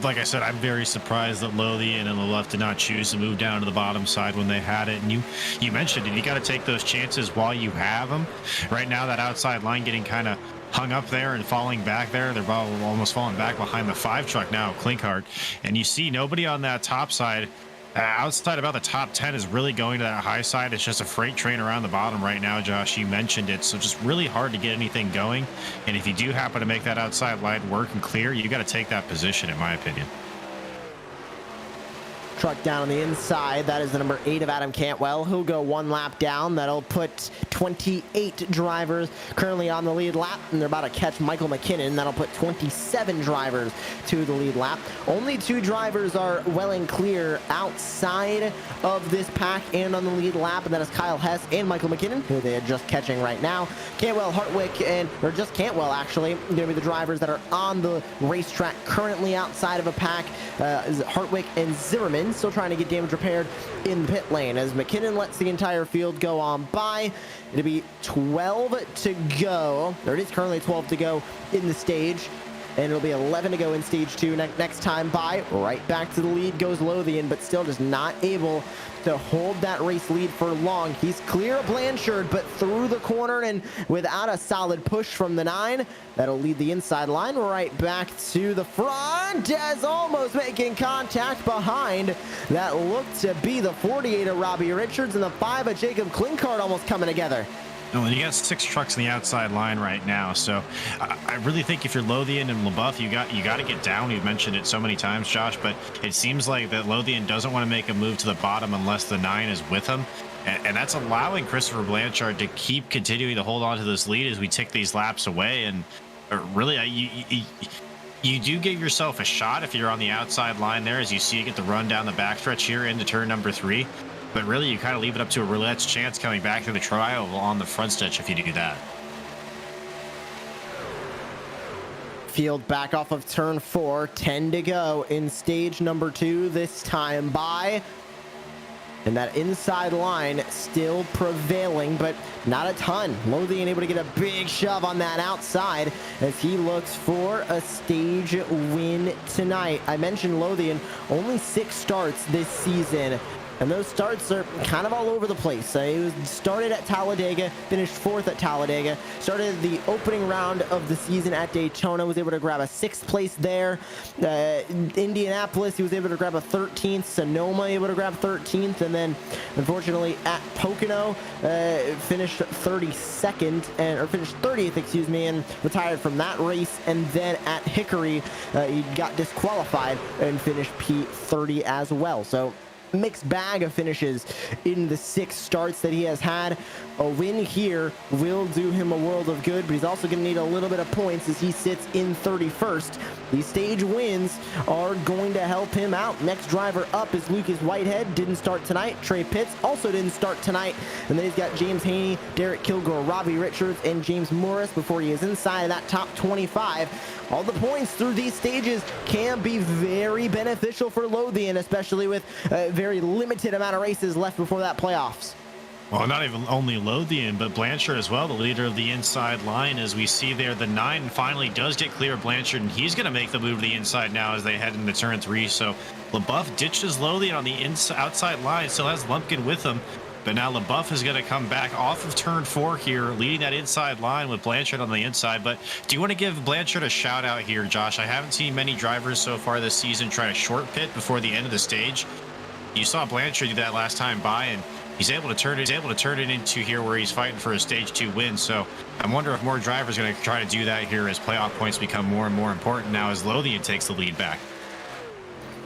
Like I said, I'm very surprised that Lothian and LaBeouf did not choose to move down to the bottom side when they had it. And you mentioned it. You got to take those chances while you have them. Right now, that outside line getting kind of hung up there and falling back there. They're almost falling back behind the 5 truck now, Klinkhardt. And you see nobody on that top side. Outside about the top 10 is really going to that high side. It's just a freight train around the bottom right now, Josh. You mentioned it. So just really hard to get anything going. And if you do happen to make that outside line work and clear, you got to take that position, in my opinion. Truck down on the inside. That is the number 8 of Adam Cantwell. He'll go 1 lap down. That'll put 28 drivers currently on the lead lap, and they're about to catch Michael McKinnon. That'll put 27 drivers to the lead lap. Only 2 drivers are well and clear outside of this pack and on the lead lap, and that is Kyle Hess and Michael McKinnon, who they are just catching right now. Cantwell, Hartwick, or just Cantwell actually, going to be the drivers that are on the racetrack currently outside of a pack. Hartwick and Zimmerman still trying to get damage repaired in the pit lane as McKinnon lets the entire field go on by. It'll be 12 to go. There it is, currently 12 to go in the stage, and it'll be 11 to go in stage 2 next time by. Right back to the lead goes Lothian, but still just not able to hold that race lead for long. He's clear of Blanchard, but through the corner and without a solid push from the 9. That'll lead the inside line right back to the front as almost making contact behind. That looked to be the 48 of Robbie Richards and the 5 of Jacob Klinkhardt almost coming together. No, you got 6 trucks on the outside line right now, so I really think if you're Lothian and LaBeouf, you got to get down. You've mentioned it so many times, Josh, but it seems like that Lothian doesn't want to make a move to the bottom unless the 9 is with him, and that's allowing Christopher Blanchard to keep continuing to hold on to this lead as we tick these laps away. And really, you do give yourself a shot if you're on the outside line there, as you see you get the run down the backstretch here into turn number 3. But really, you kind of leave it up to a roulette's chance coming back through the tri-oval on the front stretch if you do that. Field back off of turn 4, 10 to go in stage number 2 this time by. And that inside line still prevailing, but not a ton. Lothian able to get a big shove on that outside as he looks for a stage win tonight. I mentioned Lothian, only 6 starts this season, and those starts are kind of all over the place. He started at Talladega, finished 4th at Talladega, started the opening round of the season at Daytona, was able to grab a 6th place there. Indianapolis, he was able to grab a 13th. Sonoma able to grab 13th, and then unfortunately at Pocono finished 32nd, or finished 30th, excuse me, and retired from that race. And then at Hickory, he got disqualified and finished P30 as well. So mixed bag of finishes in the 6 starts that he has had. A win here will do him a world of good, but he's also going to need a little bit of points as he sits in 31st. These stage wins are going to help him out. Next driver up is Lucas Whitehead. Didn't start tonight. Trey Pitts also didn't start tonight. And then he's got James Haney, Derek Kilgore, Robbie Richards, and James Morris before he is inside of that top 25. All the points through these stages can be very beneficial for Lothian, especially with a very limited amount of races left before that playoffs. Well, not even only Lothian, but Blanchard as well, the leader of the inside line. As we see there, the 9 finally does get clear of Blanchard, and he's going to make the move to the inside now as they head into turn 3. So LaBeouf ditches Lothian on the outside line, still has Lumpkin with him. But now LaBeouf is going to come back off of turn 4 here, leading that inside line with Blanchard on the inside. But do you want to give Blanchard a shout out here, Josh? I haven't seen many drivers so far this season try to short pit before the end of the stage. You saw Blanchard do that last time by, and he's able to turn it into here where he's fighting for a stage 2 win. So I wonder if more drivers are going to try to do that here as playoff points become more and more important now as Lothian takes the lead back.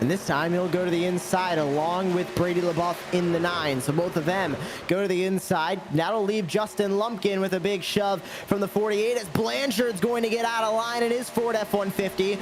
And this time he'll go to the inside along with Brady LaBeouf in the 9. So both of them go to the inside. That'll leave Justin Lumpkin with a big shove from the 48 as Blanchard's going to get out of line in his Ford F-150.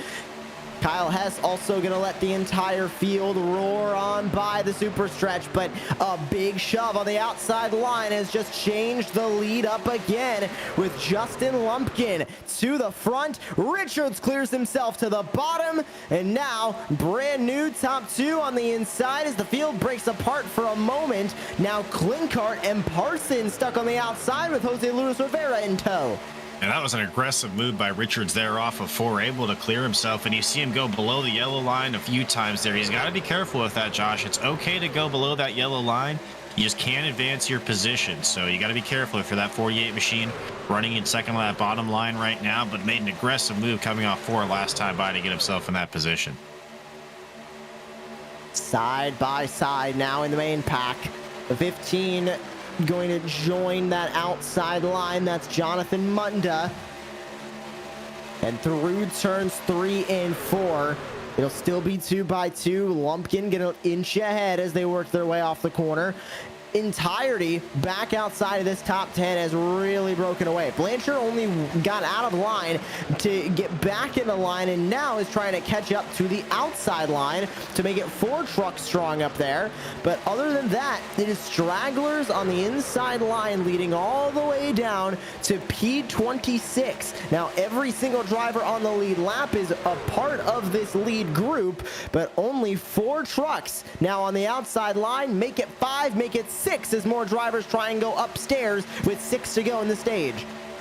Kyle Hess also going to let the entire field roar on by the super stretch, but a big shove on the outside line has just changed the lead up again with Justin Lumpkin to the front. Richards clears himself to the bottom, and now brand new top 2 on the inside as the field breaks apart for a moment. Now Clinkart and Parsons stuck on the outside with Jose Luis Rivera in tow. And that was an aggressive move by Richards there off of 4, able to clear himself, and you see him go below the yellow line a few times there. He's got to be careful with that, Josh. It's okay to go below that yellow line. You just can't advance your position, so you got to be careful for that 48 machine running in second lap bottom line right now, but made an aggressive move coming off 4 last time by to get himself in that position. Side by side now in the main pack. The 15 going to join that outside line. That's Jonathan Munda. And through turns 3 and 4, it'll still be 2 by 2. Lumpkin get an inch ahead as they work their way off the corner. Entirety back outside of this top 10 has really broken away. Blanchard only got out of line to get back in the line, and now is trying to catch up to the outside line to make it 4 trucks strong up there. But other than that, it is stragglers on the inside line leading all the way down to P26. Now every single driver on the lead lap is a part of this lead group, but only 4 trucks now on the outside line. Make it 5, make it 6 as more drivers try and go upstairs with 6 to go in the stage.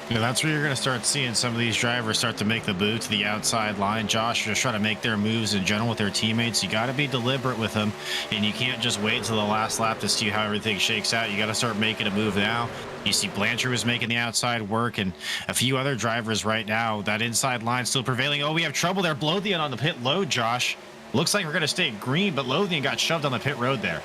Yeah, that's where you're going to start seeing some of these drivers start to make the move to the outside line. Josh, just try to make their moves in general with their teammates. You got to be deliberate with them, and you can't just wait till the last lap to see how everything shakes out. You got to start making a move now. You see Blanchard was making the outside work, and a few other drivers right now. That inside line still prevailing. Oh, we have trouble there. Lothian on the pit load, Josh. Looks like we're going to stay green, but Lothian got shoved on the pit road there.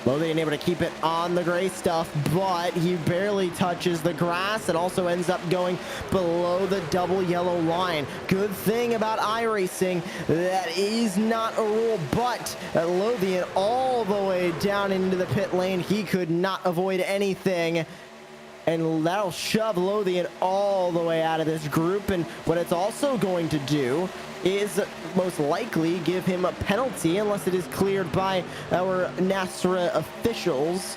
Lothian able to keep it on the gray stuff, but he barely touches the grass and also ends up going below the double yellow line. Good thing about iRacing, that is not a rule, but Lothian all the way down into the pit lane. He could not avoid anything. And that'll shove Lothian all the way out of this group. And what it's also going to do is most likely give him a penalty unless it is cleared by our NASRA officials.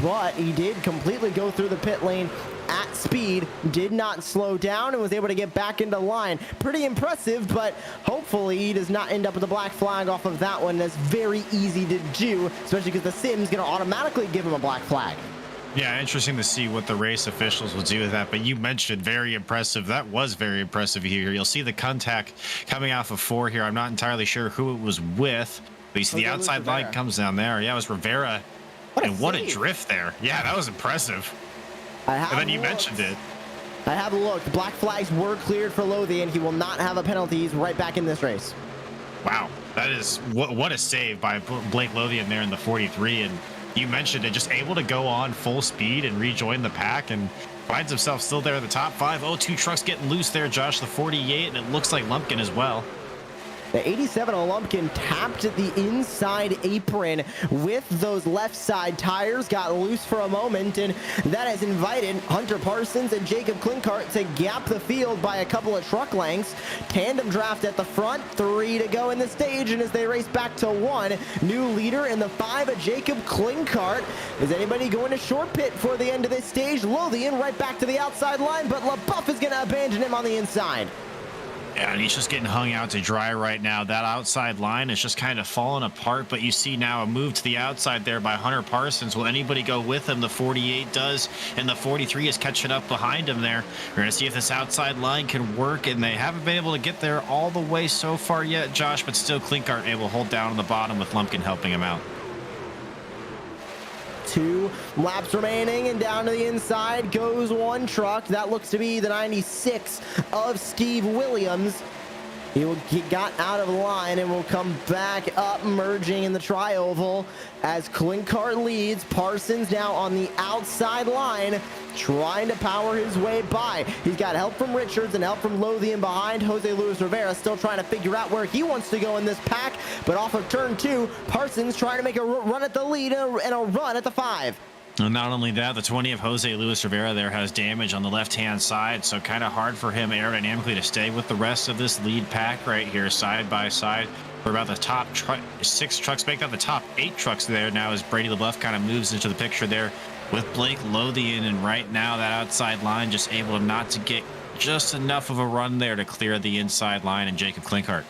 But he did completely go through the pit lane at speed, did not slow down, and was able to get back into line. Pretty impressive, but hopefully he does not end up with a black flag off of that one. That's very easy to do, especially because the sim's going to automatically give him a black flag. Yeah, interesting to see what the race officials will do with that. But you mentioned very impressive. That was very impressive here. You'll see the contact coming off of 4 here. I'm not entirely sure who it was with, but you see the outside line comes down there. Yeah, it was Rivera. What a drift there. Yeah, that was impressive. And then you mentioned it. I have looked. The black flags were cleared for Lothian. He will not have a penalty. He's right back in this race. Wow, that is what a save by Blake Lothian there in the 43. And you mentioned it, just able to go on full speed and rejoin the pack and finds himself still there in the top 5. Oh, 2 trucks getting loose there, Josh, the 48, and it looks like Lumpkin as well. The 87 Lumpkin tapped the inside apron with those left side tires, got loose for a moment, and that has invited Hunter Parsons and Jacob Klinkart to gap the field by a couple of truck lengths. Tandem draft at the front, 3 to go in the stage, and as they race back to 1, new leader in the 5, Jacob Klinkart. Is anybody going to short pit for the end of this stage? Lothian right back to the outside line, but LaBeouf is going to abandon him on the inside. Yeah, and he's just getting hung out to dry right now. That outside line is just kind of falling apart, but you see now a move to the outside there by Hunter Parsons. Will anybody go with him? The 48 does, and the 43 is catching up behind him there. We're going to see if this outside line can work, and they haven't been able to get there all the way so far yet, Josh, but still Klinkart able to hold down on the bottom with Lumpkin helping him out. 2 laps remaining, and down to the inside goes one truck. That looks to be the 96 of Steve Williams. He got out of line and will come back up, merging in the tri-oval as Klinkart leads. Parsons now on the outside line, trying to power his way by. He's got help from Richards and help from Lothian behind. Jose Luis Rivera still trying to figure out where he wants to go in this pack, but off of turn 2, Parsons trying to make a run at the lead and a run at the 5. And not only that, the 20 of Jose Luis Rivera there has damage on the left-hand side, so kind of hard for him aerodynamically to stay with the rest of this lead pack right here, side by side. For about the top 6 trucks, make that the top 8 trucks there now as Brady LaBeouf kind of moves into the picture there with Blake Lothian, and right now that outside line just able not to get just enough of a run there to clear the inside line and Jacob Klinkart.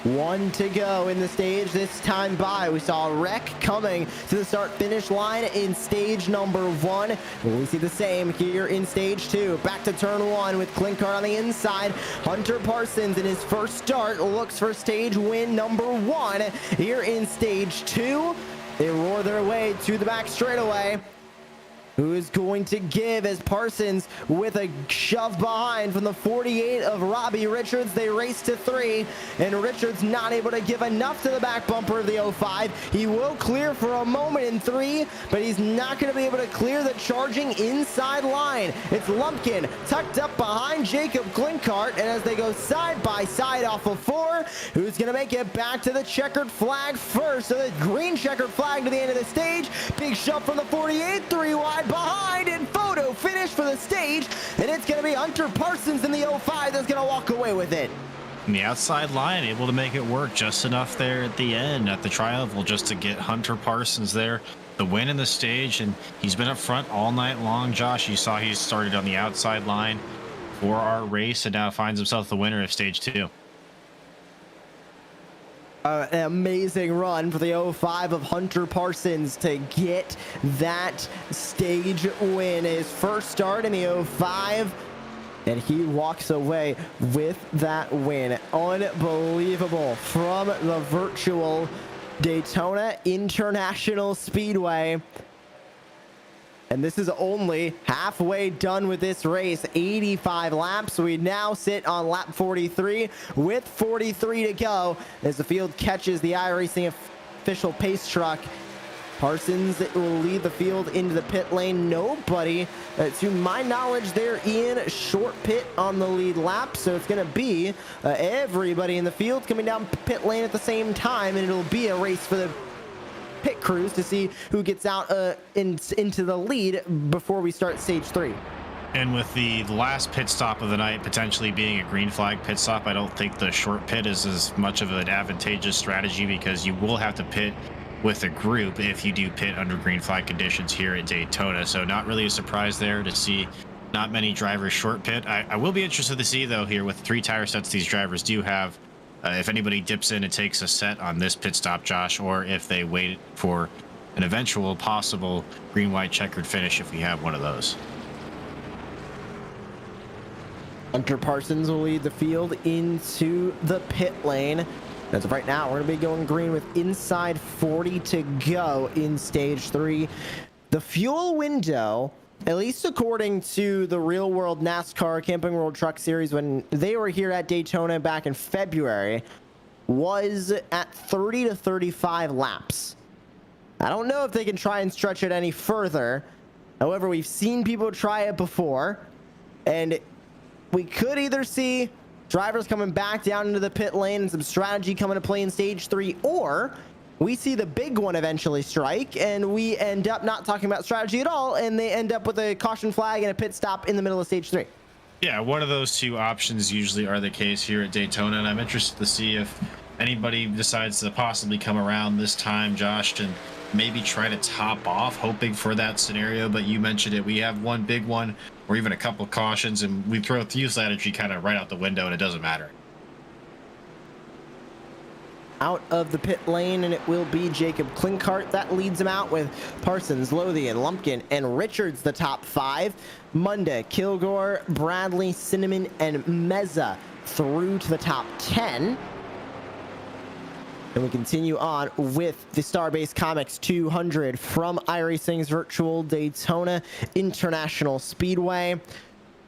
1 to go in the stage this time by. We saw a wreck coming to the start finish line in stage number 1. We see the same here in stage 2. Back to turn 1 with Klinkart on the inside. Hunter Parsons in his first start looks for stage win number 1 here in stage 2. They roar their way to the back straightaway. Who is going to give as Parsons with a shove behind from the 48 of Robbie Richards. They race to 3, and Richards not able to give enough to the back bumper of the 05. He will clear for a moment in 3, but he's not going to be able to clear the charging inside line. It's Lumpkin tucked up behind Jacob Klinkart, and as they go side by side off of 4, who's going to make it back to the checkered flag first? So the green checkered flag to the end of the stage. Big shove from the 48, 3 wide behind, and photo finish for the stage, and it's going to be Hunter Parsons in the 05 that's going to walk away with it. And the outside line able to make it work just enough there at the end at the tri-oval just to get Hunter Parsons there the win in the stage, and he's been up front all night long. Josh, you saw he started on the outside line for our race and now finds himself the winner of stage 2. An amazing run for the 05 of Hunter Parsons to get that stage win. His first start in the 05, and he walks away with that win. Unbelievable from the virtual Daytona International Speedway. And this is only halfway done with this race, 85 laps. We now sit on lap 43 with 43 to go as the field catches the iRacing official pace truck. Parsons will lead the field into the pit lane. Nobody, to my knowledge, they're in short pit on the lead lap. So it's going to be everybody in the field coming down pit lane at the same time, and it'll be a race for the pit crews to see who gets out into the lead before we start stage 3. And with the last pit stop of the night potentially being a green flag pit stop, I don't think the short pit is as much of an advantageous strategy because you will have to pit with a group if you do pit under green flag conditions here at Daytona. So not really a surprise there to see not many drivers short pit. I will be interested to see though here with 3 tire sets these drivers do have, if anybody dips in and takes a set on this pit stop, Josh, or if they wait for an eventual possible green-white checkered finish if we have one of those. Hunter Parsons will lead the field into the pit lane. As of right now, we're going to be going green with inside 40 to go in stage 3. The fuel window, at least according to the Real World NASCAR Camping World Truck Series when they were here at Daytona back in February, was at 30 to 35 laps. I don't know if they can try and stretch it any further. However, we've seen people try it before, and we could either see drivers coming back down into the pit lane and some strategy coming to play in stage 3, or we see the big one eventually strike and we end up not talking about strategy at all, and they end up with a caution flag and a pit stop in the middle of stage 3. Yeah, one of those two options usually are the case here at Daytona, and I'm interested to see if anybody decides to possibly come around this time, Josh, and maybe try to top off, hoping for that scenario. But you mentioned it, we have one big one or even a couple of cautions, and we throw fuel strategy kind of right out the window, and it doesn't matter. Out of the pit lane, and it will be Jacob Klinkart that leads him out, with Parsons, Lothian, Lumpkin, and Richards the top 5. Munda, Kilgore, Bradley, Cinnamon, and Meza through to the top 10. And we continue on with the Starbase Comics 200 from iRacing's virtual Daytona International Speedway,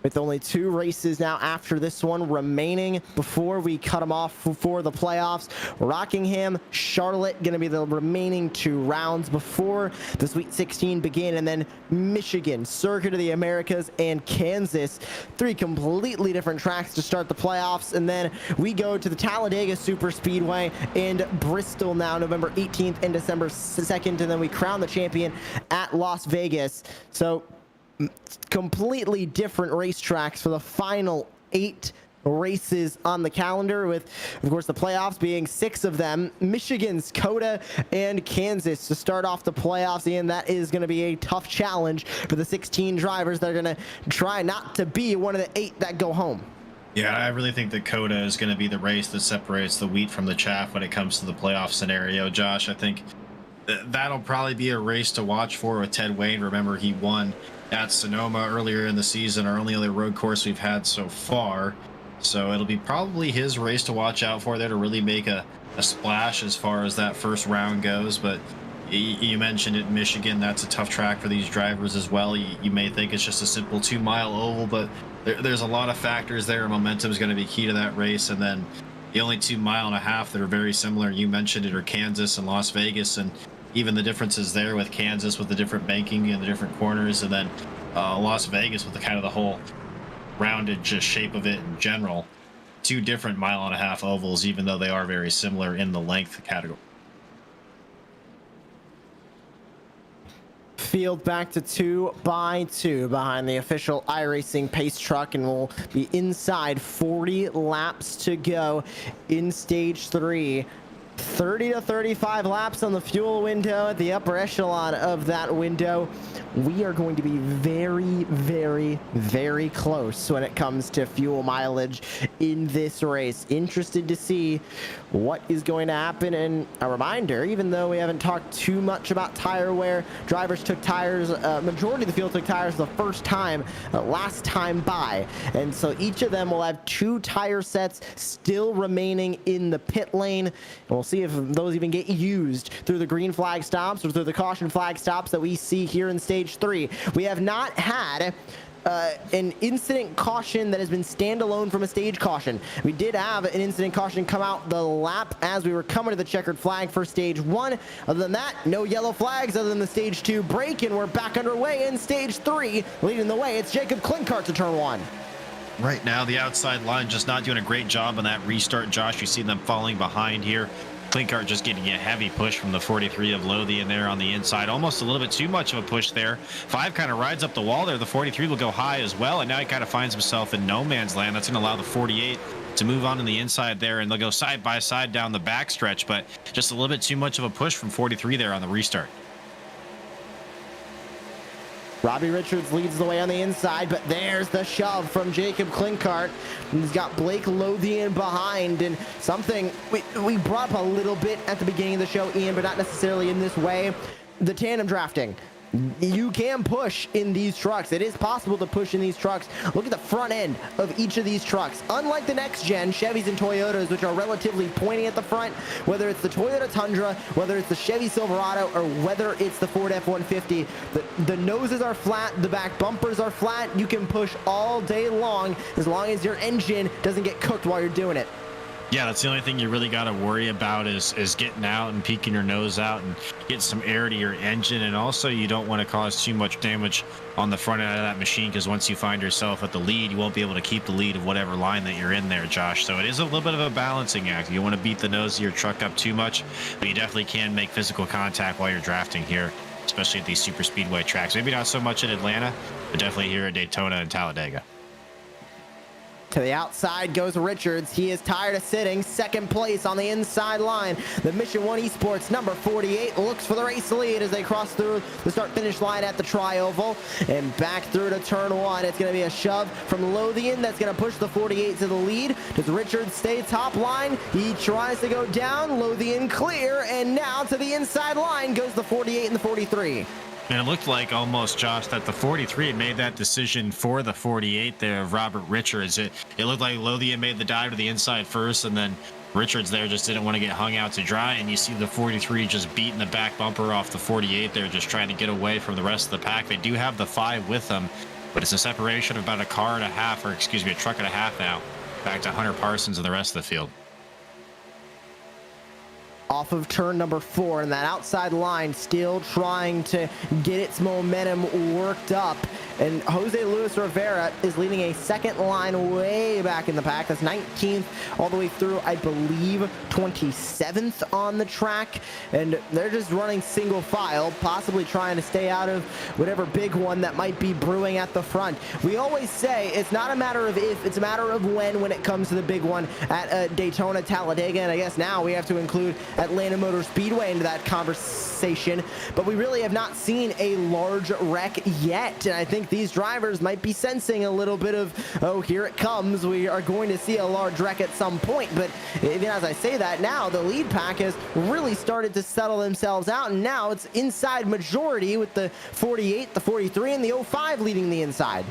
with only 2 races now after this one remaining before we cut them off for the playoffs. Rockingham, Charlotte going to be the remaining 2 rounds before the Sweet 16 begin, and then Michigan, Circuit of the Americas, and Kansas, 3 completely different tracks to start the playoffs. And then we go to the Talladega Super Speedway and Bristol now, November 18th and December 2nd, and then we crown the champion at Las Vegas. So completely different racetracks for the final 8 races on the calendar, with of course the playoffs being 6 of them. Michigan's Coda and Kansas to start off the playoffs, and that is going to be a tough challenge for the 16 drivers that are going to try not to be one of the 8 that go home. Yeah, I really think that Coda is going to be the race that separates the wheat from the chaff when it comes to the playoff scenario, Josh. I think that'll probably be a race to watch for with Ted Wayne. Remember, he won at Sonoma earlier in the season, our only other road course we've had so far. So it'll be probably his race to watch out for there to really make a splash as far as that first round goes. But you mentioned it, Michigan, that's a tough track for these drivers as well. You may think it's just a simple 2-mile oval, but there's a lot of factors there. Momentum is going to be key to that race. And then the only 2.5 miles that are very similar, you mentioned it, are Kansas and Las Vegas, and even the differences there with Kansas with the different banking and the different corners, and then Las Vegas with the kind of the whole rounded just shape of it in general. 2 different 1.5 mile ovals, even though they are very similar in the length category. Field back to 2 by 2 behind the official iRacing pace truck, and we'll be inside 40 laps to go in stage 3. 30 to 35 laps on the fuel window. At the upper echelon of that window, we are going to be very, very, very close when it comes to fuel mileage in this race. Interested to see what is going to happen. And a reminder, even though we haven't talked too much about tire wear, drivers took tires, majority of the field took tires the first time, last time by. And so each of them will have 2 tire sets still remaining in the pit lane. And we'll see if those even get used through the green flag stops or through the caution flag stops that we see here in stage 3. We have not had an incident caution that has been standalone from a stage caution. We did have an incident caution come out the lap as we were coming to the checkered flag for stage 1. Other than that, no yellow flags other than the stage 2 break, and we're back underway in stage 3. Leading the way, it's Jacob Klinkart to turn 1. Right now, the outside line just not doing a great job on that restart, Josh. You see them falling behind here. Klinkart just getting a heavy push from the 43 of Lothian there on the inside. Almost a little bit too much of a push there. 5 kind of rides up the wall there. The 43 will go high as well, and now he kind of finds himself in no man's land. That's going to allow the 48 to move on the inside there, and they'll go side by side down the backstretch, but just a little bit too much of a push from 43 there on the restart. Robbie Richards leads the way on the inside, but there's the shove from Jacob Klinkart. He's got Blake Lothian behind, and something we brought up a little bit at the beginning of the show, Ian, but not necessarily in this way. The tandem drafting. You can push in these trucks. It is possible to push in these trucks. Look at the front end of each of these trucks. Unlike the next gen Chevys and Toyotas, which are relatively pointy at the front, whether it's the Toyota Tundra, whether it's the Chevy Silverado, or whether it's the Ford F-150, the noses are flat, the back bumpers are flat. You can push all day long as your engine doesn't get cooked while you're doing it. Yeah, that's the only thing you really got to worry about is getting out and peeking your nose out and getting some air to your engine. And also, you don't want to cause too much damage on the front end of that machine, because once you find yourself at the lead, you won't be able to keep the lead of whatever line that you're in there, Josh. So it is a little bit of a balancing act. You don't want to beat the nose of your truck up too much, but you definitely can make physical contact while you're drafting here, especially at these super speedway tracks. Maybe not so much in Atlanta, but definitely here at Daytona and Talladega. To the outside goes Richards. He is tired of sitting. Second place on the inside line. The Mission 1 Esports number 48 looks for the race lead as they cross through the start-finish line at the Tri-Oval. And back through to turn one. It's going to be a shove from Lothian that's going to push the 48 to the lead. Does Richards stay top line? He tries to go down. Lothian clear. And now to the inside line goes the 48 and the 43. And it looked like almost, Josh, that the 43 had made that decision for the 48 there of Robert Richards. It looked like Lothian made the dive to the inside first, and then Richards there just didn't want to get hung out to dry. And you see the 43 just beating the back bumper off the 48 there, just trying to get away from the rest of the pack. They do have the 5 with them, but it's a separation of about a car and a half, or excuse me, a truck and a half now, back to Hunter Parsons and the rest of the field. Off of turn number 4, and that outside line still trying to get its momentum worked up. And Jose Luis Rivera is leading a second line way back in the pack. That's 19th all the way through, I believe, 27th on the track. And they're just running single file, possibly trying to stay out of whatever big one that might be brewing at the front. We always say it's not a matter of if, it's a matter of when it comes to the big one at Daytona, Talladega. And I guess now we have to include Atlanta Motor Speedway into that conversation. But we really have not seen a large wreck yet. And I think these drivers might be sensing a little bit of, oh, here it comes. We are going to see a large wreck at some point. But even as I say that, now the lead pack has really started to settle themselves out. And now it's inside majority with the 48, the 43, and the 05 leading the inside.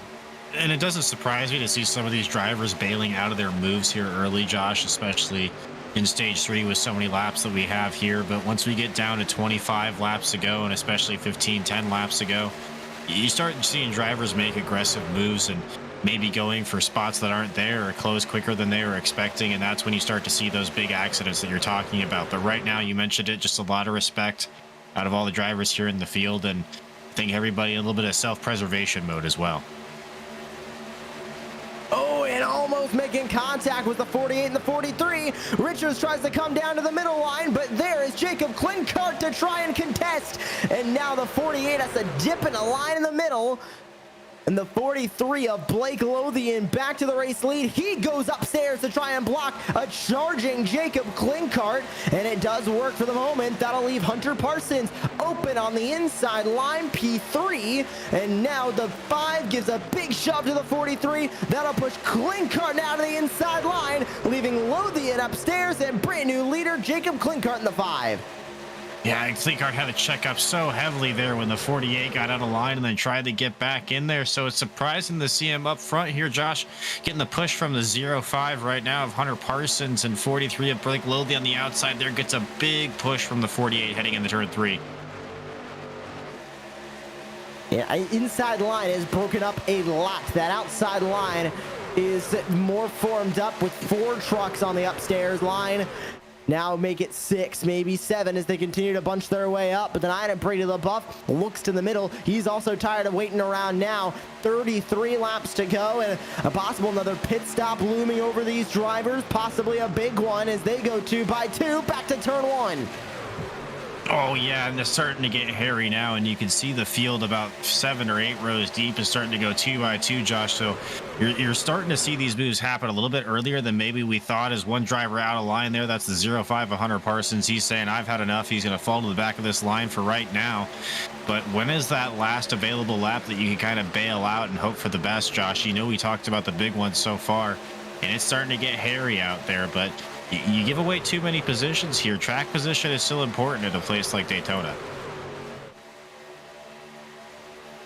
And it doesn't surprise me to see some of these drivers bailing out of their moves here early, Josh, especially in stage 3 with so many laps that we have here. But once we get down to 25 laps to go, and especially 10 laps to go, you start seeing drivers make aggressive moves and maybe going for spots that aren't there or close quicker than they were expecting. And that's when you start to see those big accidents that you're talking about. But right now, you mentioned it, just a lot of respect out of all the drivers here in the field. And I think everybody in a little bit of self-preservation mode as well. And almost making contact with the 48 and the 43. Richards tries to come down to the middle line, but there is Jacob Klinkart to try and contest. And now the 48 has to dip in a line in the middle. And the 43 of Blake Lothian back to the race lead. He goes upstairs to try and block a charging Jacob Klinkart, and it does work for the moment. That'll leave Hunter Parsons open on the inside line, P3. And now the 5 gives a big shove to the 43. That'll push Klinkart now to the inside line, leaving Lothian upstairs and brand new leader Jacob Klinkart in the 5. Yeah, Klinkart had to check up so heavily there when the 48 got out of line and then tried to get back in there. So it's surprising to see him up front here, Josh, getting the push from the 05 right now of Hunter Parsons, and 43 of Blake Lothian on the outside there gets a big push from the 48 heading into turn 3. Yeah, inside line is broken up a lot. That outside line is more formed up with 4 trucks on the upstairs line. Now make it 6, maybe 7 as they continue to bunch their way up. But then Ida Brady LaBeouf looks to the middle. He's also tired of waiting around now. 33 laps to go, and a possible another pit stop looming over these drivers. Possibly a big one as they go 2 by 2 back to turn 1. Oh, yeah, and they're starting to get hairy now, and you can see the field about 7 or 8 rows deep is starting to go 2 by 2, Josh. So you're starting to see these moves happen a little bit earlier than maybe we thought. As one driver out of line there, that's the 05 of Hunter Parsons. He's saying, I've had enough. He's going to fall to the back of this line for right now. But when is that last available lap that you can kind of bail out and hope for the best, Josh? You know, we talked about the big ones so far, and it's starting to get hairy out there, but you give away too many positions here. Track position is still important at a place like Daytona.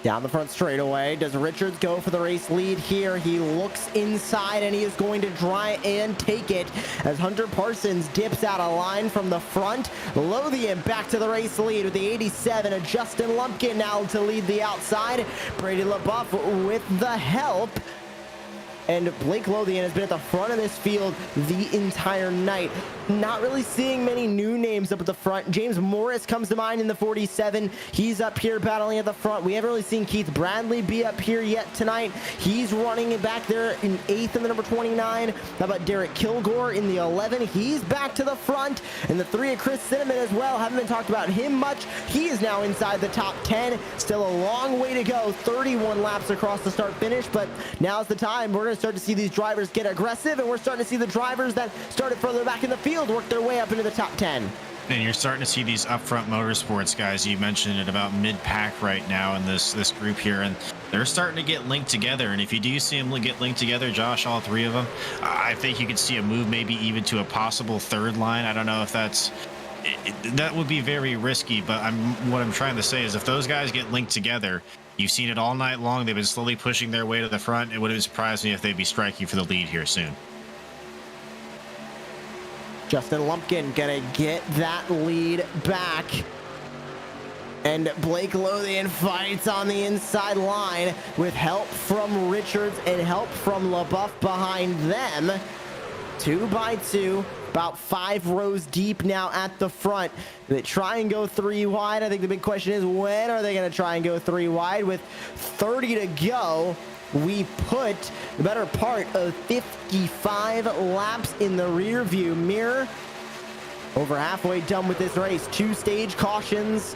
Down the front straightaway, does Richards go for the race lead here? He looks inside and he is going to try and take it as Hunter Parsons dips out of line from the front. Lothian back to the race lead with the 87 of Justin Lumpkin now to lead the outside. Brady LaBeouf with the help And Blake Lothian has been at the front of this field the entire night. Not really seeing many new names up at the front. James Morris comes to mind in the 47. He's up here battling at the front. We haven't really seen Keith Bradley be up here yet tonight. He's running it back there in 8th in the number 29. How about Derek Kilgore in the 11? He's back to the front. And the 3 of Chris Cinnamon as well. Haven't been talked about him much. He is now inside the top 10. Still a long way to go. 31 laps across the start finish, but now's the time. We're going to start to see these drivers get aggressive, and we're starting to see the drivers that started further back in the field work their way up into the top 10. And you're starting to see these upfront motorsports guys. You mentioned it about mid-pack right now in this group here, and they're starting to get linked together. And if you do see them get linked together, Josh, all 3 of them, I think you could see a move maybe even to a possible 3rd line. I don't know if that's that would be very risky, but what I'm trying to say is if those guys get linked together, you've seen it all night long. They've been slowly pushing their way to the front. It wouldn't surprise me if they'd be striking for the lead here soon. Justin Lumpkin gonna get that lead back. And Blake Lothian fights on the inside line with help from Richards and help from LaBeouf behind them. 2 by 2. About 5 rows deep now at the front. They try and go 3 wide. I think the big question is, when are they going to try and go 3 wide? With 30 to go, we put the better part of 55 laps in the rear view mirror. Over halfway done with this race. 2 stage cautions.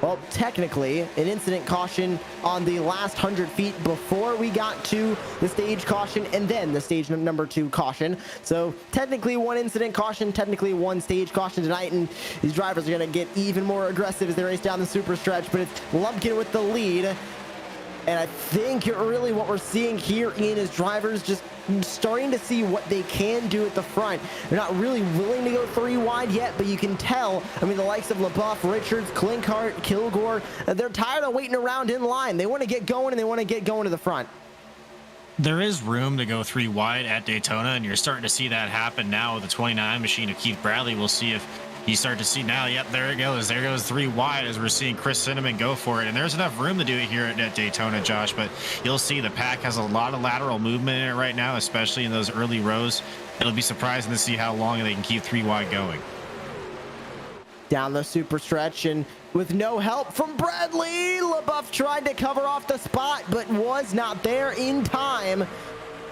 Well, technically, an incident caution on the last 100 feet before we got to the stage caution, and then the stage number 2 caution. So technically 1 incident caution, technically 1 stage caution tonight, and these drivers are going to get even more aggressive as they race down the super stretch, but it's Lumpkin with the lead. And I think really what we're seeing here, Ian, is drivers just starting to see what they can do at the front. They're not really willing to go 3 wide yet, but you can tell, I mean, the likes of LaBeouf, Richards, Klinkhart, Kilgore, they're tired of waiting around in line. They want to get going, and they want to get going to the front. There is room to go 3 wide at Daytona, and you're starting to see that happen now with the 29 machine of Keith Bradley. We'll see if you start to see now, yep, there it goes. There goes 3 wide as we're seeing Chris Cinnamon go for it. And there's enough room to do it here at Daytona, Josh, but you'll see the pack has a lot of lateral movement in it right now, especially in those early rows. It'll be surprising to see how long they can keep 3 wide going. Down the super stretch, and with no help from Bradley, LaBeouf tried to cover off the spot, but was not there in time.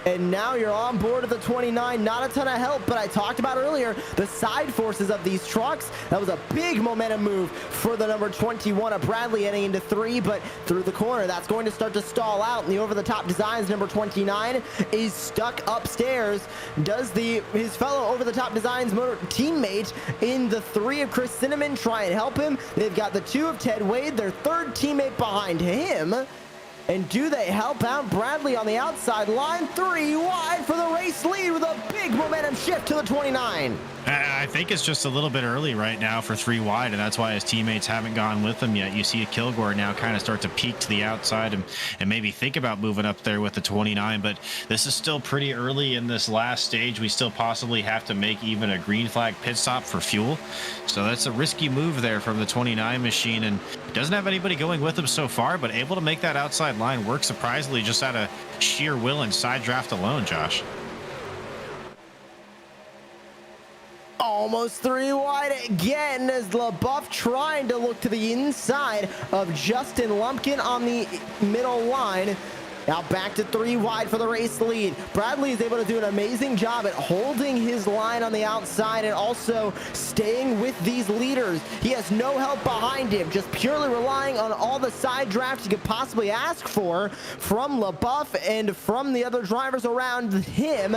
And now you're on board of the 29. Not a ton of help, but I talked about earlier the side forces of these trucks. That was a big momentum move for the number 21 of Bradley heading into 3, but through the corner, that's going to start to stall out. And the over-the-top designs number 29 is stuck upstairs. Does his fellow over-the-top designs motor teammate in the 3 of Chris Cinnamon try and help him? They've got the 2 of Ted Wade, their 3rd teammate behind him. And do they help out Bradley on the outside line? 3 wide for the race lead with a big momentum shift to the 29. I think it's just a little bit early right now for 3 wide, and that's why his teammates haven't gone with him yet. You see Kilgore now kind of start to peek to the outside and maybe think about moving up there with the 29, but this is still pretty early in this last stage. We still possibly have to make even a green flag pit stop for fuel. So that's a risky move there from the 29 machine, and doesn't have anybody going with him so far, but able to make that outside line work surprisingly just out of sheer will and side draft alone, Josh. Almost 3 wide again as LaBeouf trying to look to the inside of Justin Lumpkin on the middle line. Now back to 3 wide for the race lead. Bradley is able to do an amazing job at holding his line on the outside and also staying with these leaders. He has no help behind him, just purely relying on all the side drafts you could possibly ask for from LaBeouf and from the other drivers around him.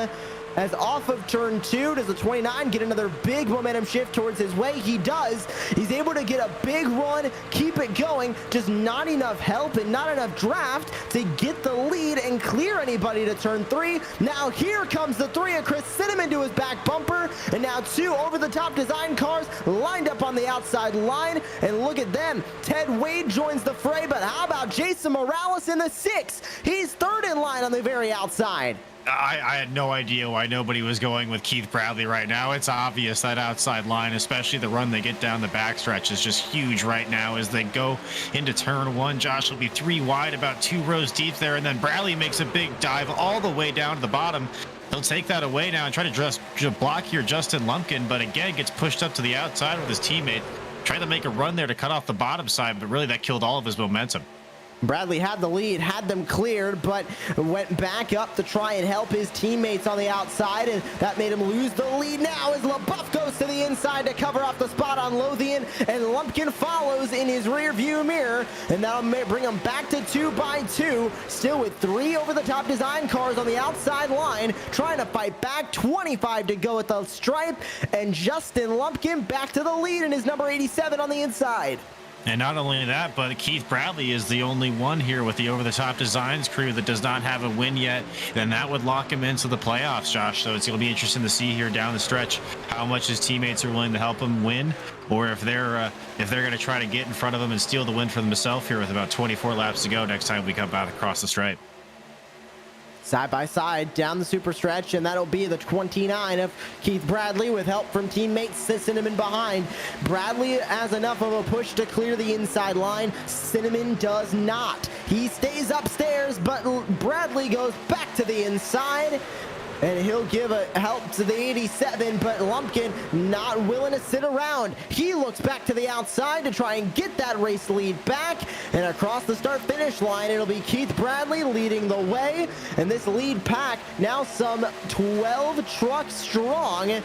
As off of turn 2, does the 29 get another big momentum shift towards his way? He does. He's able to get a big run, keep it going, just not enough help and not enough draft to get the lead and clear anybody to turn 3. Now here comes the 3 of Chris Cinnamon to his back bumper, and now 2 over-the-top design cars lined up on the outside line, and look at them. Ted Wade joins the fray, but how about Jason Morales in the 6? He's 3rd in line on the very outside. I had no idea why nobody was going with Keith Bradley right now. It's obvious that outside line, especially the run they get down the backstretch, is just huge right now as they go into turn one. Josh will be 3 wide, about 2 rows deep there, and then Bradley makes a big dive all the way down to the bottom. He'll take that away now and try to just block here Justin Lumpkin, but again gets pushed up to the outside with his teammate. Tried to make a run there to cut off the bottom side, but really that killed all of his momentum. Bradley had the lead, had them cleared, but went back up to try and help his teammates on the outside, and that made him lose the lead now as LaBeouf goes to the inside to cover off the spot on Lothian, and Lumpkin follows in his rear view mirror, and that'll bring him back to 2 by 2, still with 3 over-the-top design cars on the outside line, trying to fight back. 25 to go at the stripe, and Justin Lumpkin back to the lead in his number 87 on the inside. And not only that, but Keith Bradley is the only one here with the over-the-top designs crew that does not have a win yet. Then that would lock him into the playoffs, Josh. So it's going to be interesting to see here down the stretch how much his teammates are willing to help him win, or if they're going to try to get in front of him and steal the win for themselves here with about 24 laps to go next time we come out across the stripe. Side by side down the super stretch, and that'll be the 29 of Keith Bradley with help from teammates Cinnamon behind. Bradley has enough of a push to clear the inside line. Cinnamon does not. He stays upstairs, but Bradley goes back to the inside, and he'll give a help to the 87, but Lumpkin not willing to sit around. He looks back to the outside to try and get that race lead back, and across the start-finish line, it'll be Keith Bradley leading the way, and this lead pack now some 12 trucks strong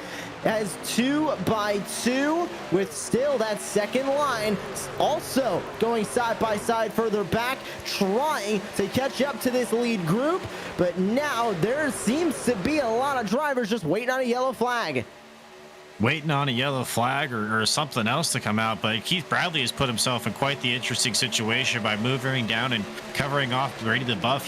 as 2 by 2 with still that second line also going side by side further back, trying to catch up to this lead group. But now there seems to be a lot of drivers just waiting on a yellow flag. Waiting on a yellow flag or something else to come out, but Keith Bradley has put himself in quite the interesting situation by moving down and covering off Brady LaBeouf.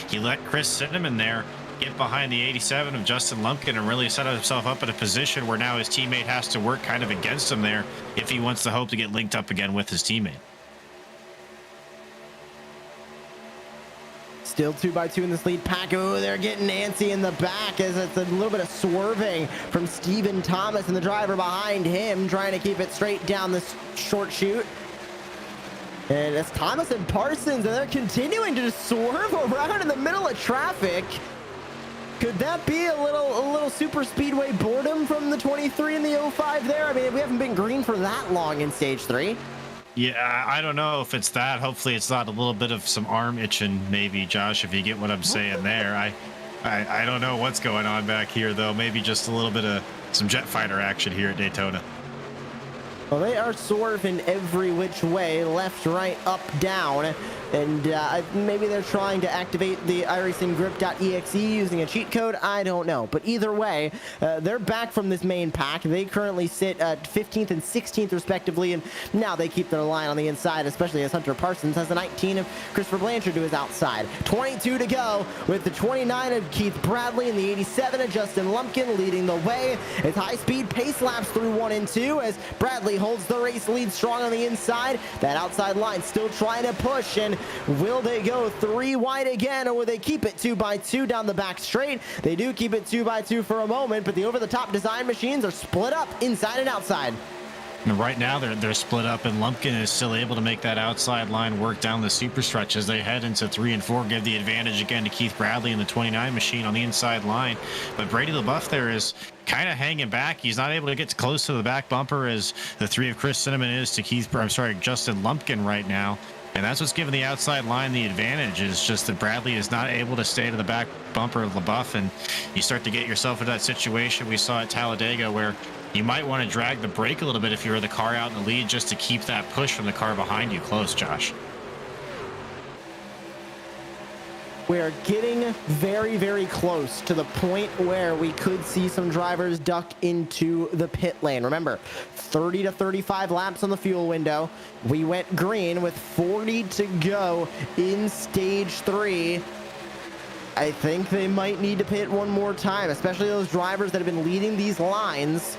He let Chris Cinnamon there get behind the 87 of Justin Lumpkin and really set himself up in a position where now his teammate has to work kind of against him there if he wants to hope to get linked up again with his teammate. Still 2 by 2 in this lead pack. Oh, they're getting antsy in the back as it's a little bit of swerving from Stephen Thomas and the driver behind him trying to keep it straight down this short chute. And it's Thomas and Parsons, and they're continuing to just swerve around in the middle of traffic. Could that be a little super speedway boredom from the 23 and the 05 there? I mean, we haven't been green for that long in stage 3. Yeah, I don't know if it's that. Hopefully it's not a little bit of some arm itching, maybe, Josh, if you get what I'm saying there. I don't know what's going on back here, though. Maybe just a little bit of some jet fighter action here at Daytona. Well, they are swerving every which way, left, right, up, down. And maybe they're trying to activate the iRacing grip.exe using a cheat code. I don't know. But either way, they're back from this main pack. They currently sit at 15th and 16th respectively. And now they keep their line on the inside, especially as Hunter Parsons has the 19 of Christopher Blanchard to his outside. 22 to go with the 29 of Keith Bradley and the 87 of Justin Lumpkin leading the way. It's high-speed pace laps through 1 and 2 as Bradley holds the race lead strong on the inside. That outside line still trying to push, and will they go 3 wide again, or will they keep it 2 by 2 down the back straight? They do keep it 2 by 2 for a moment, but the over-the-top design machines are split up inside and outside. And right now they're split up, and Lumpkin is still able to make that outside line work down the super stretch as they head into 3 and 4, give the advantage again to Keith Bradley and the 29 machine on the inside line. But Brady LaBeouf there is kind of hanging back. He's not able to get close to the back bumper as the 3 of Chris Cinnamon is to Justin Lumpkin right now. And that's what's giving the outside line the advantage, is just that Bradley is not able to stay to the back bumper of LaBeouf, and you start to get yourself into that situation we saw at Talladega where you might want to drag the brake a little bit if you're the car out in the lead just to keep that push from the car behind you close, Josh. We are getting very, very close to the point where we could see some drivers duck into the pit lane. Remember, 30 to 35 laps on the fuel window. We went green with 40 to go in stage 3. I think they might need to pit one more time, especially those drivers that have been leading these lines.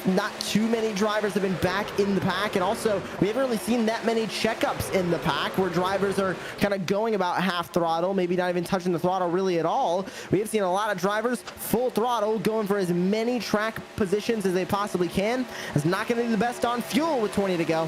Not too many drivers have been back in the pack, and also we haven't really seen that many checkups in the pack where drivers are kind of going about half throttle, maybe not even touching the throttle really at all. We have seen a lot of drivers full throttle, going for as many track positions as they possibly can. It's not going to be the best on fuel with 20 to go.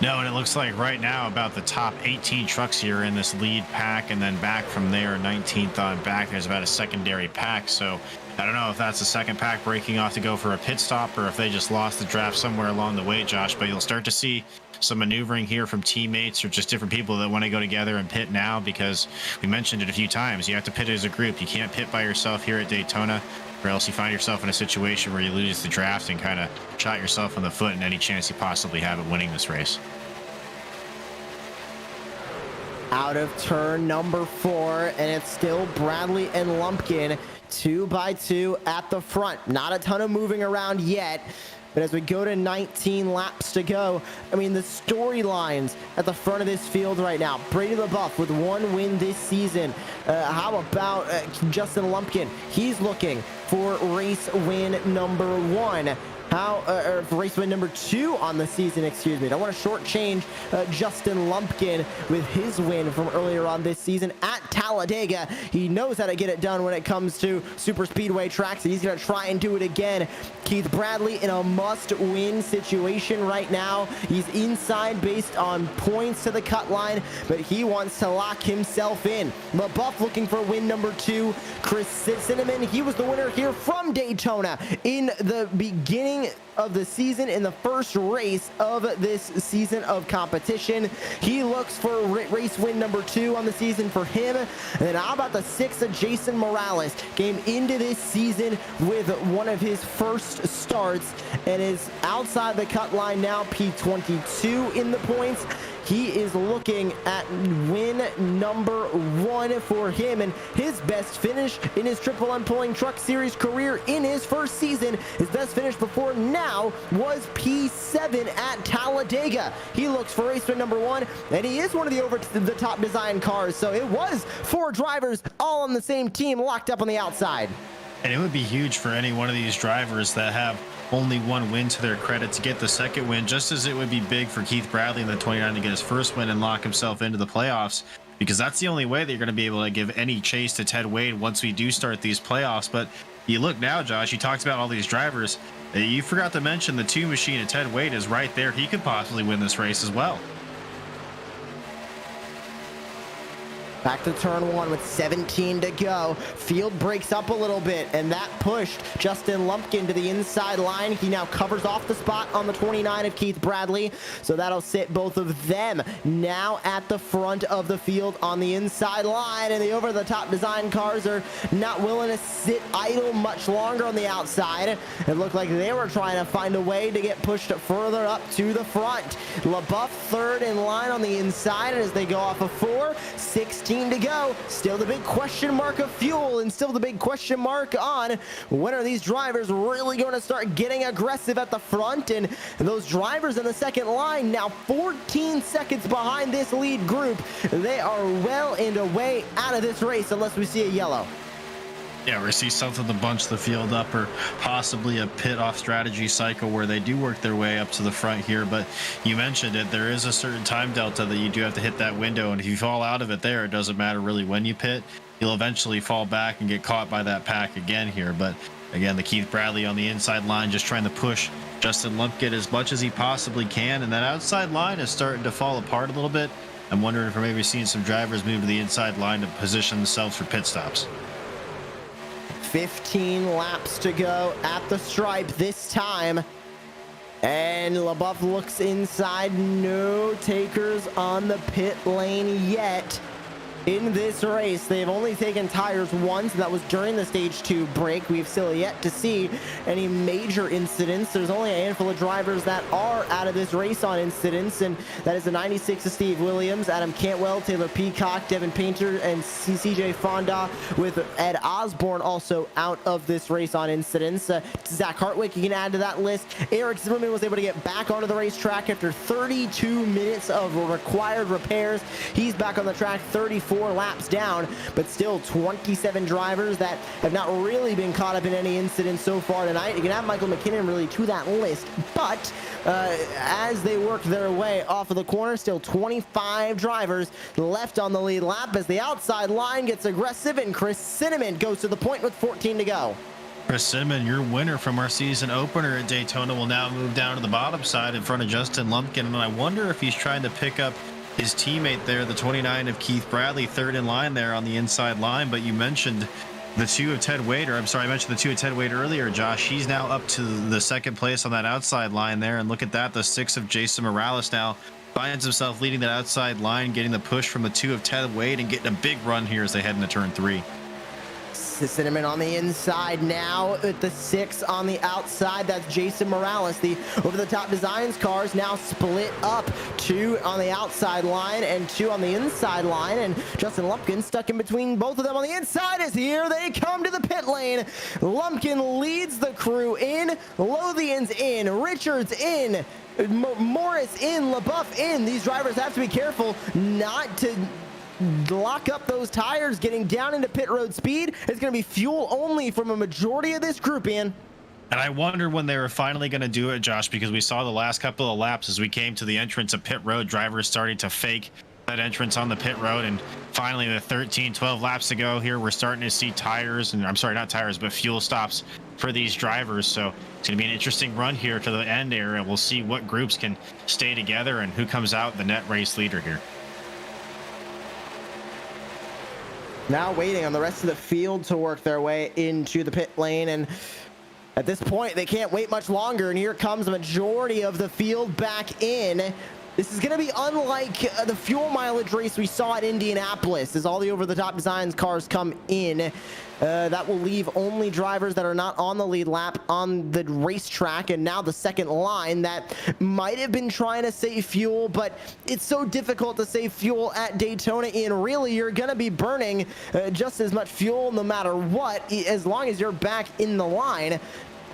No, and it looks like right now about the top 18 trucks here in this lead pack, and then back from there, 19th on back, there's about a secondary pack. So I don't know if that's the second pack breaking off to go for a pit stop, or if they just lost the draft somewhere along the way, Josh. But you'll start to see some maneuvering here from teammates or just different people that want to go together and pit now, because we mentioned it a few times. You have to pit as a group. You can't pit by yourself here at Daytona, or else you find yourself in a situation where you lose the draft and kind of shot yourself in the foot in any chance you possibly have at winning this race. Out of turn number 4, and it's still Bradley and Lumpkin 2 by 2 at the front. Not a ton of moving around yet, but as we go to 19 laps to go, I mean, the storylines at the front of this field right now. Brady LaBeouf with 1 win this season. How about Justin Lumpkin? He's looking for race win number 1. Or race win number 2 on the season, excuse me. Don't want to shortchange Justin Lumpkin with his win from earlier on this season at Talladega. He knows how to get it done when it comes to super speedway tracks, and he's going to try and do it again. Keith Bradley in a must-win situation right now. He's inside based on points to the cut line, but he wants to lock himself in. LaBeouf looking for win number 2. Chris Cinnamon, he was the winner here from Daytona in the beginning of the season, in the first race of this season of competition. He looks for race win number 2 on the season for him. And then how about the 6 of Jason Morales? Came into this season with one of his first starts and is outside the cut line now, P22 in the points. He is looking at win number 1 for him, and his best finish in his Triple M Pulling Truck Series career in his first season. His best finish before now was P7 at Talladega. He looks for race win number 1, and he is one of the over-the-top design cars, so it was 4 drivers all on the same team locked up on the outside. And it would be huge for any one of these drivers that have only 1 win to their credit to get the second win, just as it would be big for Keith Bradley in the 29 to get his first win and lock himself into the playoffs, because that's the only way that you're going to be able to give any chase to Ted Wade once we do start these playoffs. But you look now, Josh, you talked about all these drivers. You forgot to mention the 2 machine of Ted Wade is right there. He could possibly win this race as well. Back to turn 1 with 17 to go. Field breaks up a little bit, and that pushed Justin Lumpkin to the inside line. He now covers off the spot on the 29 of Keith Bradley, so that'll sit both of them now at the front of the field on the inside line, and the over-the-top design cars are not willing to sit idle much longer on the outside. It looked like they were trying to find a way to get pushed further up to the front. LaBeouf third in line on the inside, and as they go off of 4, 16 to go. Still the big question mark of fuel, and still the big question mark on when are these drivers really going to start getting aggressive at the front. And those drivers in the second line now 14 seconds behind this lead group. They are well and away out of this race unless we see a yellow. Yeah, we see something to bunch the field up, or possibly a pit off strategy cycle where they do work their way up to the front here. But you mentioned it, there is a certain time delta that you do have to hit that window, and if you fall out of it there, it doesn't matter really when you pit. You'll eventually fall back and get caught by that pack again here. But again, the Keith Bradley on the inside line just trying to push Justin Lumpkin as much as he possibly can, and that outside line is starting to fall apart a little bit. I'm wondering if we're maybe seeing some drivers move to the inside line to position themselves for pit stops. 15 laps to go at the stripe this time, and LaBeouf looks inside. No takers on the pit lane yet in this race. They've only taken tires once, and that was during the stage 2 break. We've still yet to see any major incidents. There's only a handful of drivers that are out of this race on incidents, and that is the 96 of Steve Williams, Adam Cantwell, Taylor Peacock, Devin Painter, and CJ Fonda, with Ed Osborne also out of this race on incidents. Zach Hartwick, you can add to that list. Eric Zimmerman was able to get back onto the racetrack after 32 minutes of required repairs. He's back on the track. 34 4 laps down, but still 27 drivers that have not really been caught up in any incidents so far tonight. You can add Michael McKinnon really to that list, but as they work their way off of the corner, still 25 drivers left on the lead lap as the outside line gets aggressive, and Chris Cinnamon goes to the point with 14 to go. Chris Cinnamon, your winner from our season opener at Daytona, will now move down to the bottom side in front of Justin Lumpkin, and I wonder if he's trying to pick up his teammate there, the 29 of Keith Bradley, third in line there on the inside line. But you mentioned the 2 of Ted Wade, or I'm sorry, I mentioned the 2 of Ted Wade earlier, Josh. He's now up to the second place on that outside line there, and look at that, the 6 of Jason Morales now finds himself leading that outside line, getting the push from the 2 of Ted Wade and getting a big run here as they head into turn 3. Cinnamon on the inside now with the 6 on the outside. That's Jason Morales. The over-the-top designs cars now split up, 2 on the outside line and 2 on the inside line, and Justin Lumpkin stuck in between both of them on the inside as here they come to the pit lane. Lumpkin leads the crew in, Lothian's in, Richards in, Morris in, LaBeouf in. These drivers have to be careful not to lock up those tires. Getting down into pit road speed is going to be fuel only from a majority of this group, Ian. And I wonder when they were finally going to do it, Josh, because we saw the last couple of laps as we came to the entrance of pit road, drivers starting to fake that entrance on the pit road. And finally, with 12 laps to go here, we're starting to see tires, and I'm sorry, not tires, but fuel stops for these drivers. So it's going to be an interesting run here to the end area. We'll see what groups can stay together and who comes out the net race leader here. Now waiting on the rest of the field to work their way into the pit lane, and at this point they can't wait much longer, and here comes the majority of the field back in. This is going to be unlike the fuel mileage race we saw at Indianapolis, as all the over-the-top designs cars come in. That will leave only drivers that are not on the lead lap on the racetrack, and now the second line that might have been trying to save fuel, but it's so difficult to save fuel at Daytona. And really, you're going to be burning just as much fuel no matter what, as long as you're back in the line.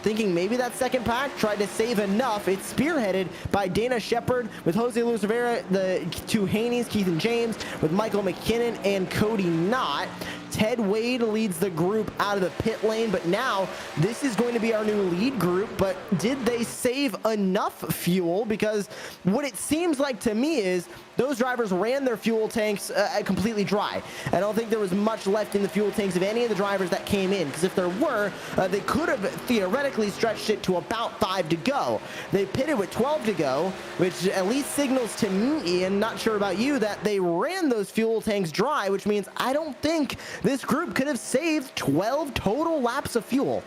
Thinking maybe that second pack tried to save enough. It's spearheaded by Dana Shepard with Jose Luis Rivera, the 2 Haneys, Keith and James, with Michael McKinnon and Cody Knott. Ted Wade leads the group out of the pit lane, but now this is going to be our new lead group. But did they save enough fuel? Because what it seems like to me is those drivers ran their fuel tanks completely dry. I don't think there was much left in the fuel tanks of any of the drivers that came in, because if there were, they could have theoretically stretched it to about 5 to go. They pitted with 12 to go, which at least signals to me, and not sure about you, that they ran those fuel tanks dry, which means I don't think this group could have saved 12 total laps of fuel.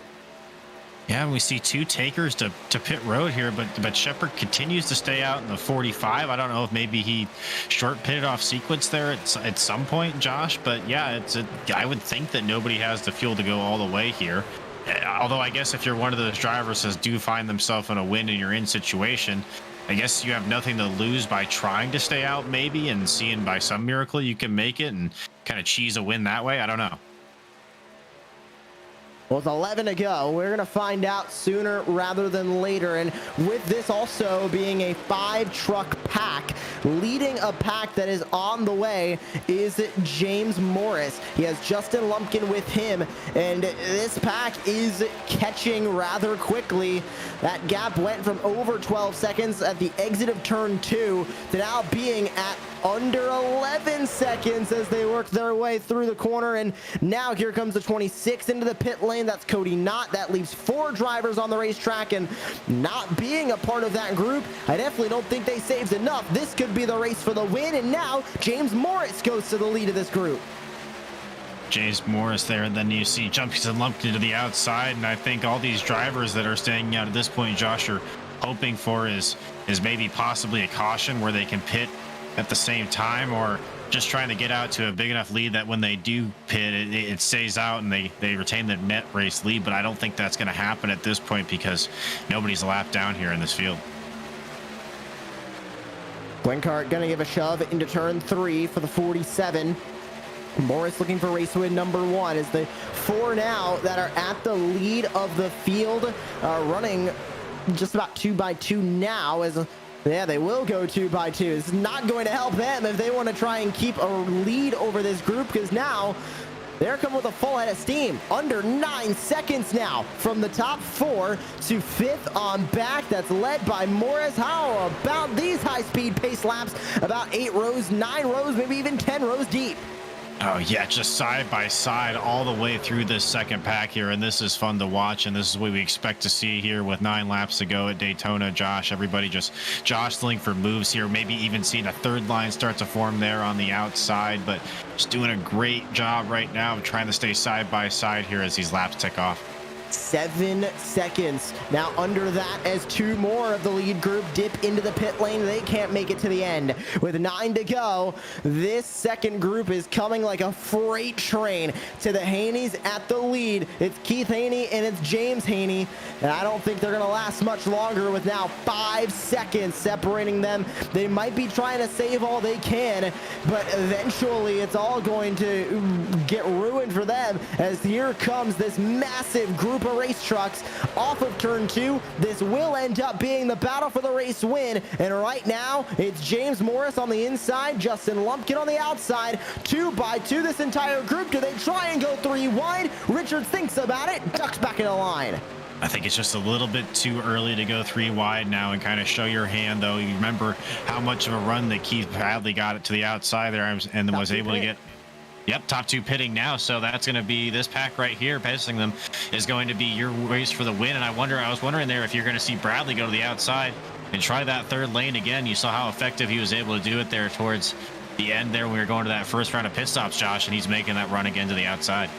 Yeah, we see 2 takers to pit road here, but Shepard continues to stay out in the 45. I don't know if maybe he short pitted off sequence there at some point, Josh, but yeah, I would think that nobody has the fuel to go all the way here. Although I guess if you're one of those drivers that do find themselves in a win and you're in situation, I guess you have nothing to lose by trying to stay out maybe, and seeing by some miracle you can make it and kind of cheese a win that way. I don't know. Well, it's 11 to go. We're going to find out sooner rather than later. And with this also being a 5-truck pack, leading a pack that is on the way is James Morris. He has Justin Lumpkin with him, and this pack is catching rather quickly. That gap went from over 12 seconds at the exit of turn 2 to now being at under 11 seconds as they work their way through the corner. And now here comes the 26 into the pit lane. That's Cody Knott. That leaves 4 drivers on the racetrack, and not being a part of that group, I definitely don't think they saved enough. This could be the race for the win, and now James Morris goes to the lead of this group. James Morris there, and then you see Justin Lumpkin to the outside, and I think all these drivers that are staying out at this point, Josh, are hoping for is maybe possibly a caution where they can pit at the same time, or just trying to get out to a big enough lead that when they do pit, it stays out and they retain the net race lead. But I don't think that's going to happen at this point because nobody's lapped down here in this field. Glencart going to give a shove into turn 3 for the 47. Morris looking for race win number 1 as the 4 now that are at the lead of the field are running just about 2 by 2 now, as Yeah, they will go 2 by 2. It's not going to help them if they want to try and keep a lead over this group, because now they're coming with a full head of steam. Under 9 seconds now from the top 4 to 5th on back. That's led by Morris. How about these high-speed pace laps? About 8 rows, 9 rows, maybe even 10 rows deep. Oh yeah, just side by side all the way through this second pack here, and this is fun to watch, and this is what we expect to see here with 9 laps to go at Daytona. Josh, everybody just jostling for moves here, maybe even seeing a third line start to form there on the outside, but just doing a great job right now of trying to stay side by side here as these laps tick off. 7 seconds now under that as 2 more of the lead group dip into the pit lane. They can't make it to the end with 9 to go. This second group is coming like a freight train to the Haneys at the lead. It's Keith Haney and it's James Haney, and I don't think they're gonna last much longer with now 5 seconds separating them. They might be trying to save all they can, but eventually it's all going to get ruined for them, as here comes this massive group of race trucks off of turn 2. This will end up being the battle for the race win, and right now it's James Morris on the inside, Justin Lumpkin on the outside. 2 by 2 this entire group. Do they try and go 3 wide? Richard thinks about it, ducks back in the line. I think it's just a little bit too early to go 3 wide now and kind of show your hand, though. You remember how much of a run that Keith Bradley got it to the outside there and then was able to get. Yep, top 2 pitting now, so that's going to be this pack right here, passing them is going to be your race for the win. And I was wondering there if you're going to see Bradley go to the outside and try that third lane again. You saw how effective he was able to do it there towards the end there when we were going to that first round of pit stops, Josh, and he's making that run again to the outside.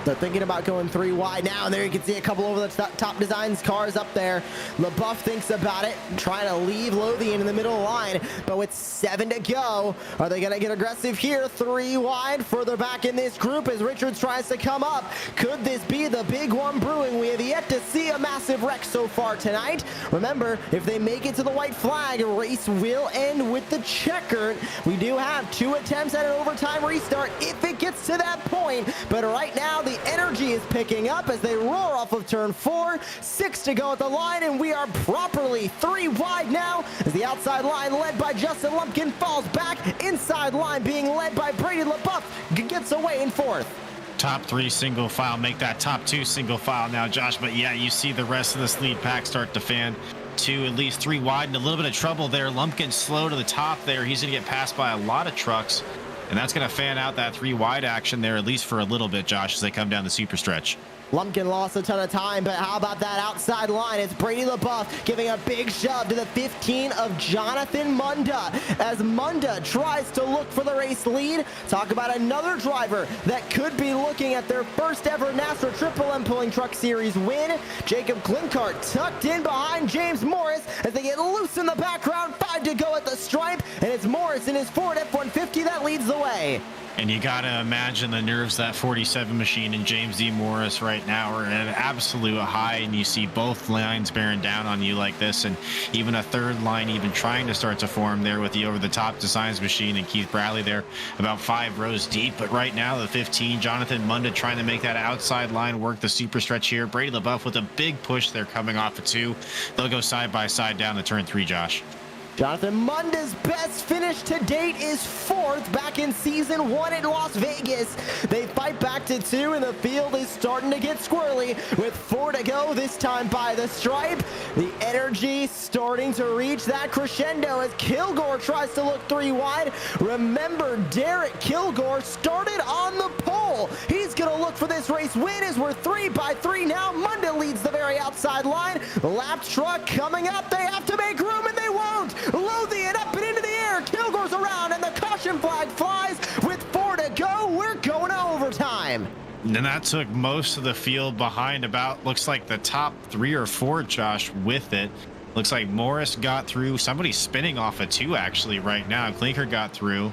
They're thinking about going 3 wide now, and there you can see a couple over the top designs cars up there. LaBeouf thinks about it, trying to leave Lothian in the middle line, but with 7 to go, are they going to get aggressive here? 3 wide, further back in this group as Richards tries to come up. Could this be the big one brewing? We have yet to see a massive wreck so far tonight. Remember, if they make it to the white flag, a race will end with the checkered. We do have 2 attempts at an overtime restart if it gets to that point, but right now the energy is picking up as they roar off of turn 4. 6 to go at the line, and we are properly 3 wide now as the outside line led by Justin Lumpkin falls back. Inside line being led by Brady LaBeouf gets away in 4th. Top 3 single file, make that top 2 single file now, Josh. But yeah, you see the rest of this lead pack start to fan to at least 3 wide and a little bit of trouble there. Lumpkin slow to the top there. He's going to get passed by a lot of trucks. And that's going to fan out that 3 wide action there, at least for a little bit, Josh, as they come down the super stretch. Lumpkin lost a ton of time, but how about that outside line? It's Brady LaBeouf giving a big shove to the 15 of Jonathan Munda as Munda tries to look for the race lead. Talk about another driver that could be looking at their first ever NASRA Triple M Pulling Truck Series win. Jacob Klinkart tucked in behind James Morris as they get loose in the background. 5 to go at the stripe, and it's Morris in his Ford F-150 that leads the way. And you got to imagine the nerves that 47 machine and James D. Morris right now are at an absolute high, and you see both lines bearing down on you like this, and even a third line even trying to start to form there with the over-the-top designs machine and Keith Bradley there about 5 rows deep. But right now, the 15, Jonathan Munda trying to make that outside line work the super stretch here. Brady LaBeouf with a big push there coming off of 2. They'll go side by side down to turn 3, Josh. Jonathan Munda's best finish to date is 4th back in season 1 in Las Vegas. They fight back to 2, and the field is starting to get squirrely with 4 to go, this time by the stripe. The energy starting to reach that crescendo as Kilgore tries to look 3 wide. Remember, Derek Kilgore started on the pole. He's going to look for this race win as we're 3 by 3 now. Munda leads the very outside line. The lap truck coming up. They have to make room, and they won't. Lothian up and into the air. Kilgore's around, and the caution flag flies with 4 to go. We're going to overtime. And that took most of the field behind about, looks like the top 3 or 4, Josh, with it. Looks like Morris got through. Somebody's spinning off of 2 actually right now. Clinker got through.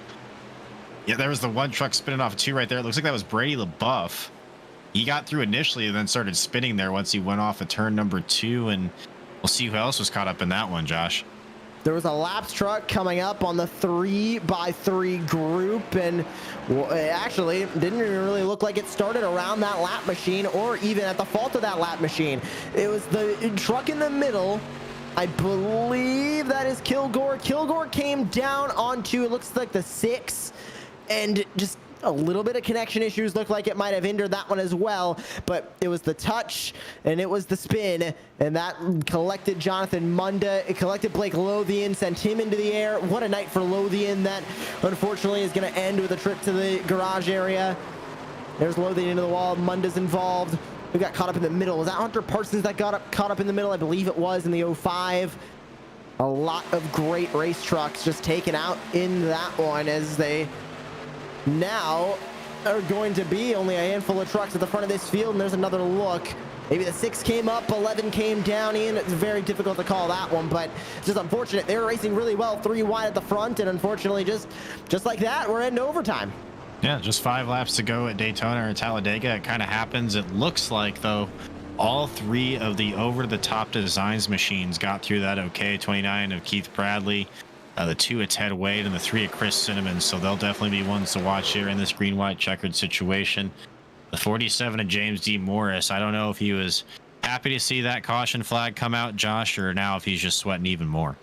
Yeah, there was the one truck spinning off of 2 right there. It looks like that was Brady LaBeouf. He got through initially and then started spinning there once he went off of turn number 2, and we'll see who else was caught up in that one, Josh. There was a laps truck coming up on the 3 by 3 group, and well, it actually didn't even really look like it started around that lap machine or even at the fault of that lap machine. It was the truck in the middle I believe that is Kilgore. Kilgore came down onto, it looks like the 6, and just a little bit of connection issues. Looked like it might have hindered that one as well, but it was the touch and it was the spin, and that collected Jonathan Munda. It collected Blake Lothian, sent him into the air. What a night for Lothian. That unfortunately is going to end with a trip to the garage area. There's Lothian into the wall. Munda's involved. We got caught up in the middle. Was that Hunter Parsons that got caught up in the middle? I believe it was in the 05. A lot of great race trucks just taken out in that one, as they now are going to be only a handful of trucks at the front of this field. And there's another look. Maybe the 6 came up, 11 came down. Ian, it's very difficult to call that one, but it's just unfortunate. They were racing really well, 3 wide at the front, and unfortunately just like that, we're into overtime. Yeah, just 5 laps to go at Daytona or Talladega. It kind of happens. It looks like, though, all 3 of the over-the-top designs machines got through that okay. 29 of Keith Bradley, the 2 of Ted Wade, and the 3 of Chris Cinnamon. So they'll definitely be ones to watch here in this green-white checkered situation. The 47 of James D. Morris. I don't know if he was happy to see that caution flag come out, Josh, or now if he's just sweating even more.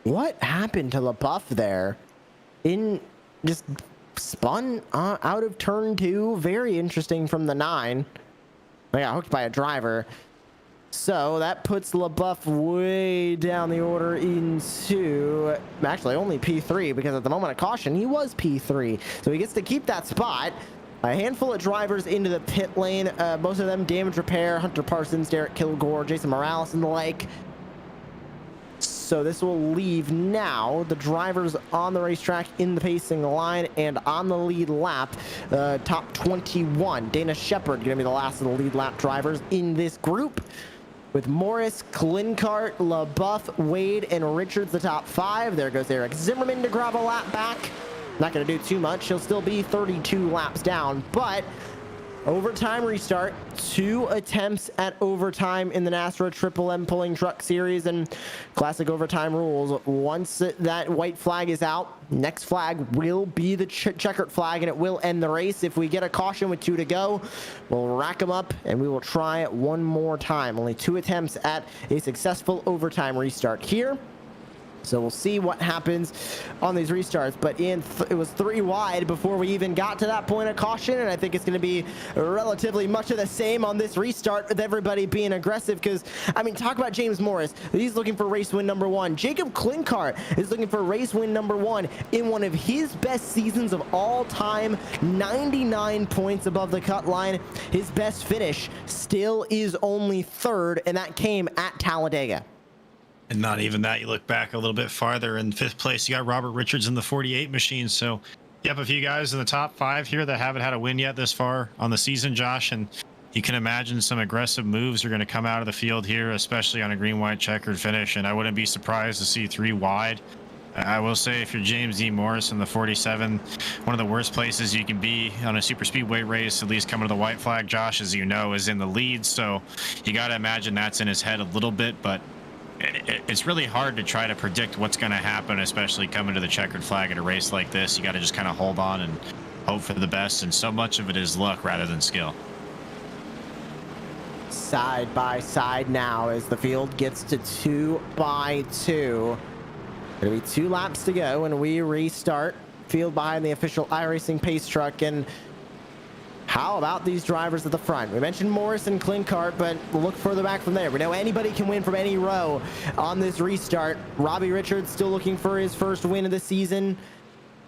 What happened to LaBeouf there? Just spun out of turn 2. Very interesting from the 9. I got hooked by a driver. So that puts LaBeouf way down the order into actually only P3, because at the moment of caution, he was P3. So he gets to keep that spot. A handful of drivers into the pit lane. Most of them damage repair. Hunter Parsons, Derek Kilgore, Jason Morales, and the like. So this will leave now the drivers on the racetrack in the pacing line and on the lead lap. Top 21. Dana Shepard going to be the last of the lead lap drivers in this group, with Morris, Clinkart, LaBeouf, Wade, and Richards the top 5. There goes Eric Zimmerman to grab a lap back. Not going to do too much. He'll still be 32 laps down, but overtime restart. 2 attempts at overtime in the NASRA Triple M Pulling Truck Series, and classic overtime rules. Once that white flag is out, next flag will be the checkered flag, and it will end the race. If we get a caution with 2 to go, we'll rack them up and we will try it one more time. Only 2 attempts at a successful overtime restart here. So we'll see what happens on these restarts. But it was 3 wide before we even got to that point of caution, and I think it's going to be relatively much of the same on this restart, with everybody being aggressive. Because, I mean, talk about James Morris. He's looking for race win number 1. Jacob Klinkart is looking for race win number 1 in one of his best seasons of all time. 99 points above the cut line. His best finish still is only 3rd, and that came at Talladega. And not even that, you look back a little bit farther. In 5th place, you got Robert Richards in the 48 machine. So you have a few guys in the top 5 here that haven't had a win yet this far on the season, Josh. And you can imagine some aggressive moves are going to come out of the field here, especially on a green-white checkered finish. And I wouldn't be surprised to see 3 wide. I will say, if you're James D. Morris in the 47, one of the worst places you can be on a super speedway race, at least coming to the white flag, Josh, as you know, is in the lead. So you got to imagine that's in his head a little bit, but it's really hard to try to predict what's going to happen, especially coming to the checkered flag at a race like this. You got to just kind of hold on and hope for the best, and so much of it is luck rather than skill. Side by side now as the field gets to 2 by 2. Gonna be 2 laps to go when we restart. Field behind the official iRacing pace truck. And how about these drivers at the front? We mentioned Morris and Klinkart, but we'll look further back from there. We know anybody can win from any row on this restart. Robbie Richards still looking for his first win of the season.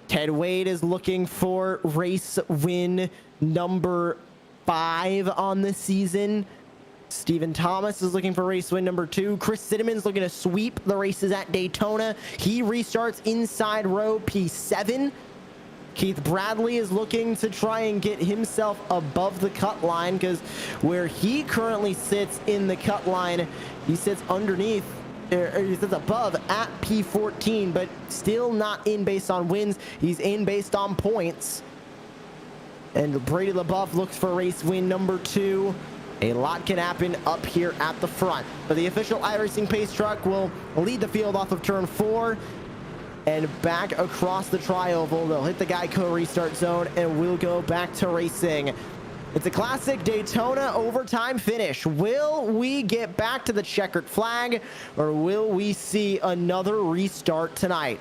Ted Wade is looking for race win number 5 on the season. Stephen Thomas is looking for race win number 2. Chris Cinnamon looking to sweep the races at Daytona. He restarts inside row P7. Keith Bradley is looking to try and get himself above the cut line, because where he currently sits in the cut line, he sits underneath, or he sits above at P14, but still not in based on wins. He's in based on points. And Brady LaBeouf looks for race win number 2. A lot can happen up here at the front. But the official iRacing pace truck will lead the field off of turn 4. And back across the tri-oval. They'll hit the Geico restart zone, and we'll go back to racing. It's a classic Daytona overtime finish. Will we get back to the checkered flag, or will we see another restart tonight?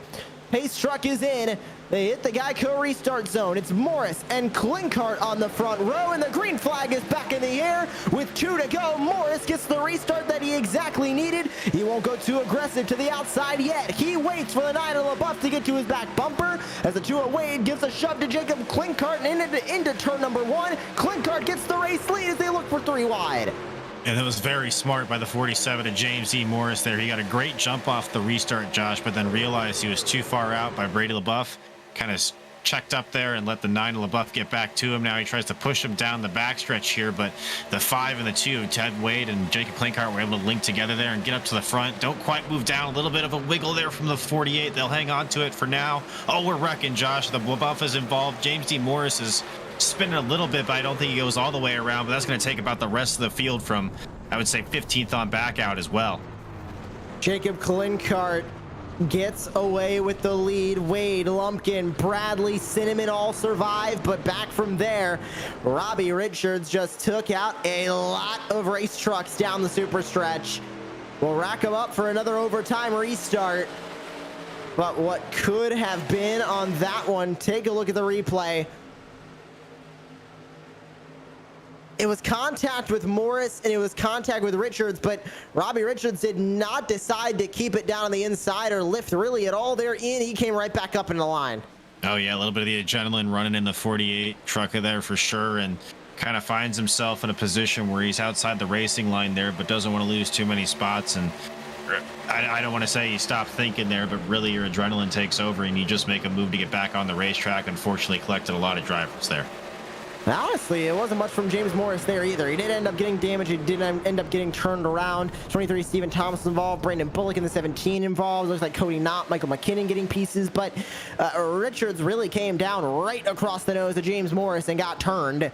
Pace truck is in. They hit the Geico restart zone. It's Morris and Klinkart on the front row, and the green flag is back in the air with 2 to go. Morris gets the restart that he exactly needed. He won't go too aggressive to the outside yet. He waits for the 9 of LaBeouf to get to his back bumper as the 2 of Wade gives a shove to Jacob Klinkart and into turn number 1. Klinkart gets the race lead as they look for 3 wide. And that was very smart by the 47 of James E. Morris there. He got a great jump off the restart, Josh, but then realized he was too far out by Brady LaBeouf. Kind of checked up there and let the 9 of LaBeouf get back to him. Now he tries to push him down the backstretch here, but the 5 and the 2, Ted Wade and Jacob Klinkart, were able to link together there and get up to the front. Don't quite move down. A little bit of a wiggle there from the 48. They'll hang on to it for now. Oh, we're wrecking, Josh. The LaBeouf is involved. James D. Morris is spinning a little bit, but I don't think he goes all the way around. But that's going to take about the rest of the field from, I would say, 15th on back out as well. Jacob Klinkart gets away with the lead. Wade, Lumpkin, Bradley, Cinnamon all survive, but back from there, Robbie Richards just took out a lot of race trucks down the super stretch. We'll rack them up for another overtime restart. But what could have been on that one, take a look at the replay. It was contact with Morris and it was contact with Richards, but Robbie Richards did not decide to keep it down on the inside or lift really at all there in. He came right back up in the line. Oh yeah, a little bit of the adrenaline running in the 48 truck there for sure, and kind of finds himself in a position where he's outside the racing line there, but doesn't want to lose too many spots. And I don't want to say you stop thinking there, but really your adrenaline takes over and you just make a move to get back on the racetrack. Unfortunately, collected a lot of drivers there. Honestly, it wasn't much from James Morris there either. He did end up getting damaged. He did end up getting turned around. 23, Stephen Thomas involved. Brandon Bullock in the 17 involved. Looks like Cody Knott, Michael McKinnon getting pieces. But Richards really came down right across the nose of James Morris and got turned.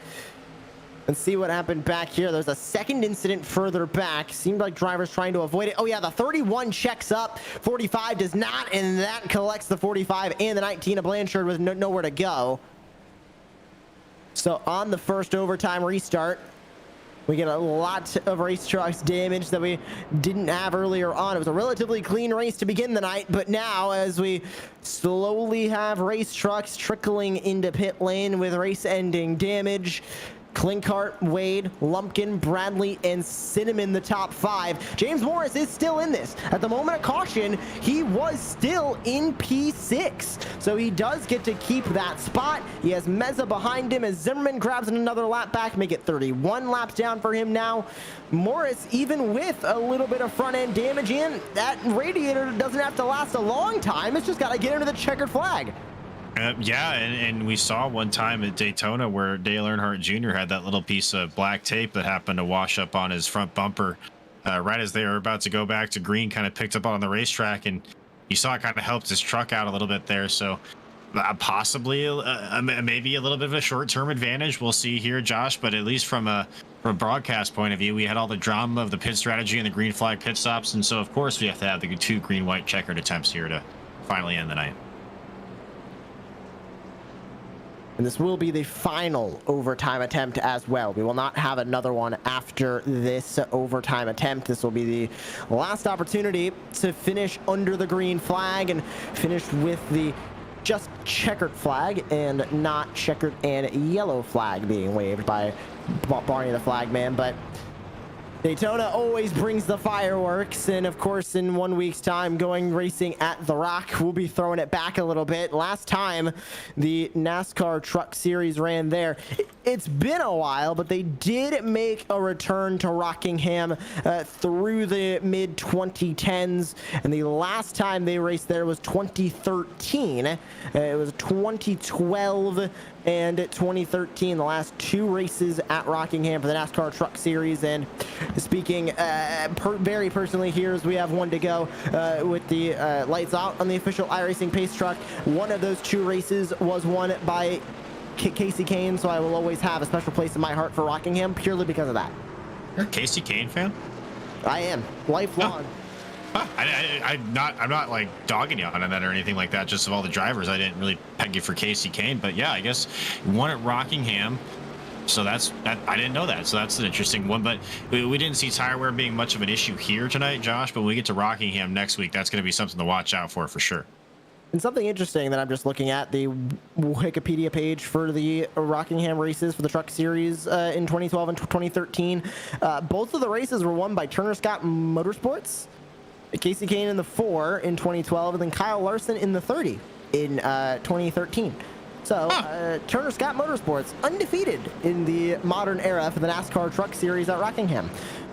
Let's see what happened back here. There's a second incident further back. Seemed like drivers trying to avoid it. Oh yeah, the 31 checks up. 45 does not, and that collects the 45 and the 19 of Blanchard with nowhere to go. So on the first overtime restart, we get a lot of race trucks damage that we didn't have earlier on. It was a relatively clean race to begin the night, but now as we slowly have race trucks trickling into pit lane with race-ending damage, Klinkart, Wade, Lumpkin, Bradley, and Cinnamon, the top 5. James Morris is still in this. At the moment of caution, he was still in P6. So he does get to keep that spot. He has Meza behind him as Zimmerman grabs another lap back, make it 31 laps down for him now. Morris, even with a little bit of front end damage in, that radiator doesn't have to last a long time. It's just got to get into the checkered flag. Yeah, and we saw one time at Daytona where Dale Earnhardt Jr. had that little piece of black tape that happened to wash up on his front bumper right as they were about to go back to green, kind of picked up on the racetrack, and you saw it kind of helped his truck out a little bit there. So possibly maybe a little bit of a short-term advantage. We'll see here, Josh, but at least from a broadcast point of view, we had all the drama of the pit strategy and the green flag pit stops, and so of course we have to have the 2 green-white checkered attempts here to finally end the night. And this will be the final overtime attempt as well. We will not have another one after this overtime attempt. This will be the last opportunity to finish under the green flag and finish with the just checkered flag and not checkered and yellow flag being waved by Barney the flagman. But Daytona always brings the fireworks, and of course in 1 week's time going racing at the Rock, we'll be throwing it back a little bit. Last time the NASCAR Truck Series ran there, it's been a while, but they did make a return to Rockingham through the mid 2010s, and the last time they raced there was 2013. It was 2012 and 2013, the last 2 races at Rockingham for the NASCAR Truck Series. And speaking very personally here, as we have one to go with the lights out on the official iRacing pace truck. One of those 2 races was won by Casey Kane, so I will always have a special place in my heart for Rockingham purely because of that. You're a Casey Kane fan? I am, lifelong. I'm not like dogging you on that or anything like that. Just of all the drivers, I didn't really peg you for Casey Kane, but yeah, I guess won at Rockingham. So that I didn't know that. So that's an interesting one. But we didn't see tire wear being much of an issue here tonight, Josh. But when we get to Rockingham next week, that's going to be something to watch out for sure. And something interesting that I'm just looking at, the Wikipedia page for the Rockingham races for the Truck Series in 2012 and 2013. Both of the races were won by Turner Scott Motorsports. Casey Kane in the 4 in 2012, and then Kyle Larson in the 30 in 2013. So Turner Scott Motorsports undefeated in the modern era for the NASCAR Truck Series at Rockingham.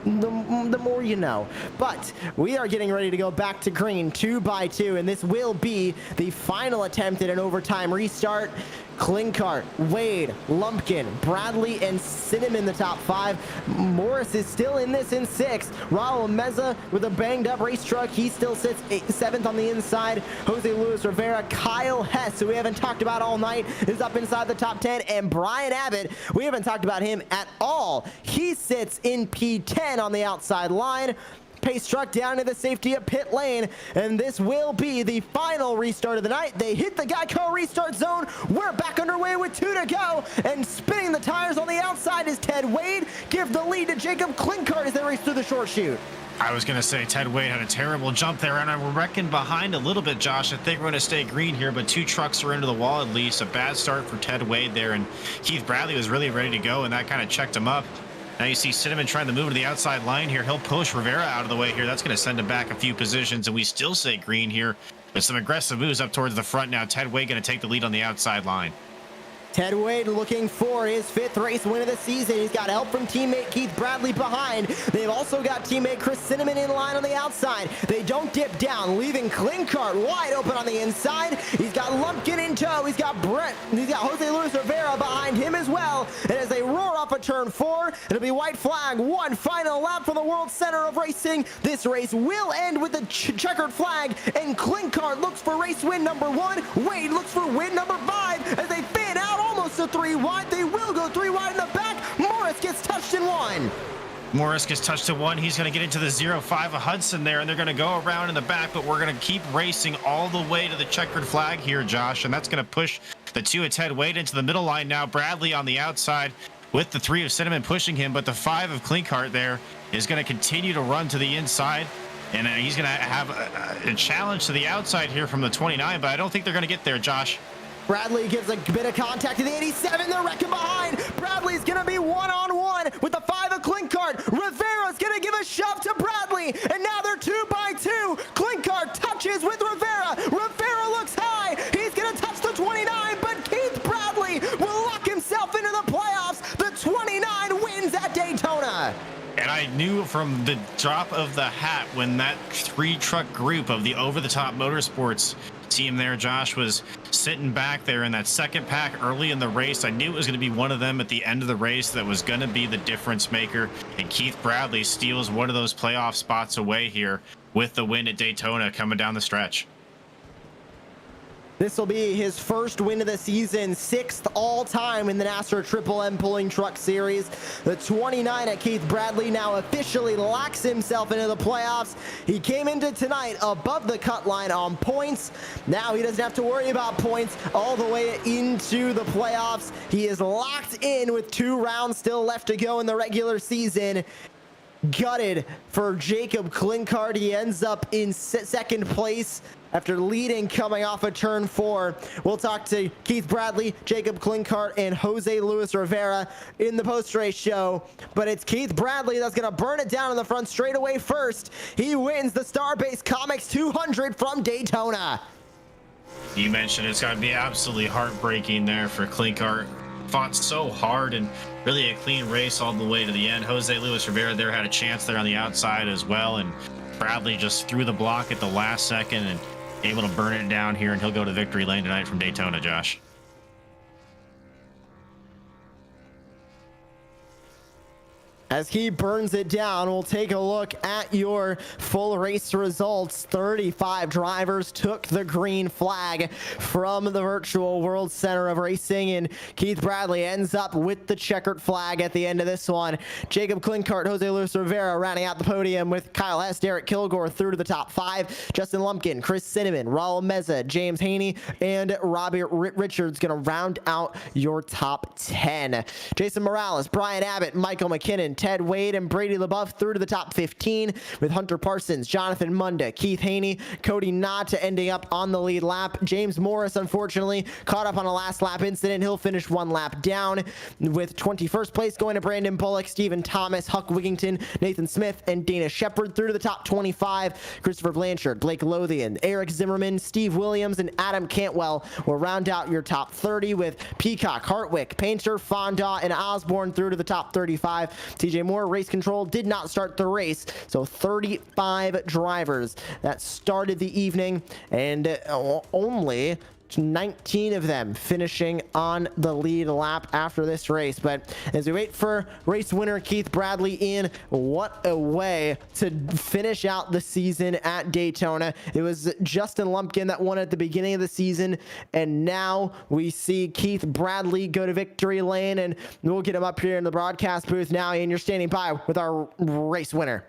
The more you know. But we are getting ready to go back to green 2x2, and this will be the final attempt at an overtime restart. Klinkart, Wade, Lumpkin, Bradley, and Cinnamon the top 5. Morris is still in this in 6th. Raul Meza with a banged up race truck. He still sits 7th on the inside. Jose Luis Rivera, Kyle Hess, who we haven't talked about all night, is up inside the top 10. And Brian Abbott, we haven't talked about him at all. He sits in P10 on the outside line. Pace truck down to the safety of pit lane, and this will be the final restart of the night. They hit the Geico restart zone. We're back underway with 2 to go, and spinning the tires on the outside is Ted Wade. Give the lead to Jacob Klinkart as they race through the short chute. I was going to say Ted Wade had a terrible jump there, and I reckon behind a little bit, Josh. I think we're going to stay green here, but 2 trucks are into the wall at least. A bad start for Ted Wade there, and Keith Bradley was really ready to go, and that kind of checked him up. Now you see Cinnamon trying to move to the outside line here. He'll push Rivera out of the way here. That's going to send him back a few positions, and we still say green here. With some aggressive moves up towards the front now. Ted Wade going to take the lead on the outside line. Ted Wade looking for his 5th race win of the season. He's got help from teammate Keith Bradley behind. They've also got teammate Chris Cinnamon in line on the outside. They don't dip down, leaving Klinkart wide open on the inside. He's got Lumpkin in tow. He's got Jose Luis Rivera behind him as well. And as they roar off of turn 4, it'll be white flag. One final lap for the World Center of Racing. This race will end with the checkered flag, and Klinkart looks for race win number 1. Wade looks for win number 5 as they fan out almost to 3 wide. They will go 3 wide in the back. Morris gets touched in 1. Morris gets touched at 1. He's going to get into the 0-5 of Hudson there, and they're going to go around in the back, but we're going to keep racing all the way to the checkered flag here, Josh, and that's going to push the 2 of Ted Wade into the middle line now. Bradley on the outside with the 3 of Cinnamon pushing him, but the 5 of Klinkart there is going to continue to run to the inside, and he's going to have a challenge to the outside here from the 29, but I don't think they're going to get there, Josh. Bradley gives a bit of contact to the 87. They're wrecking behind. Bradley's going to be one-on-one with the 5 of Klinkart. Rivera's going to give a shove to Bradley, and now they're 2x2. Klinkart touches with Rivera. Rivera looks high. He's going to touch the 29, but Keith Bradley will lock himself into the playoffs. The 29 wins at Daytona. And I knew from the drop of the hat when that 3-truck group of the over-the-top motorsports team there, Josh, was sitting back there in that second pack early in the race. I knew it was going to be one of them at the end of the race that was going to be the difference maker. And Keith Bradley steals one of those playoff spots away here with the win at Daytona coming down the stretch. This will be his first win of the season, 6th all-time in the NASRA Triple M Pulling Truck Series. The 29 at Keith Bradley now officially locks himself into the playoffs. He came into tonight above the cut line on points. Now he doesn't have to worry about points all the way into the playoffs. He is locked in with 2 rounds still left to go in the regular season. Gutted for Jacob Klinkart. He ends up in 2nd place after leading coming off of turn 4. We'll talk to Keith Bradley, Jacob Klinkart, and Jose Luis Rivera in the post-race show. But it's Keith Bradley that's going to burn it down in the front straightaway first. He wins the Starbase Comics 200 from Daytona. You mentioned it's got to be absolutely heartbreaking there for Klinkart. Fought so hard and really a clean race all the way to the end. Jose Luis Rivera there had a chance there on the outside as well, and Bradley just threw the block at the last second and able to burn it down here, and he'll go to victory lane tonight from Daytona, Josh. As he burns it down, we'll take a look at your full race results. 35 drivers took the green flag from the virtual World Center of Racing, and Keith Bradley ends up with the checkered flag at the end of this one. Jacob Klinkart, Jose Luis Rivera rounding out the podium with Kyle Hess, Derek Kilgore through to the top 5. Justin Lumpkin, Chris Cinnamon, Raul Meza, James Haney, and Robbie Richards going to round out your top 10. Jason Morales, Brian Abbott, Michael McKinnon, Ted Wade, and Brady LaBeouf through to the top 15, with Hunter Parsons, Jonathan Munda, Keith Haney, Cody Knott ending up on the lead lap. James Morris, unfortunately, caught up on a last lap incident. He'll finish one lap down, with 21st place going to Brandon Bullock, Stephen Thomas, Huck Wigington, Nathan Smith, and Dana Shepard. Through to the top 25, Christopher Blanchard, Blake Lothian, Eric Zimmerman, Steve Williams, and Adam Cantwell will round out your top 30, with Peacock, Hartwick, Painter, Fonda, and Osborne through to the top 35. TJ Moore, Race Control, did not start the race, so 35 drivers that started the evening, and only 19 of them finishing on the lead lap after this race. But as we wait for race winner Keith Bradley in, what a way to finish out the season at Daytona. It was Justin Lumpkin that won at the beginning of the season, and now we see Keith Bradley go to victory lane, and we'll get him up here in the broadcast booth now, and you're standing by with our race winner.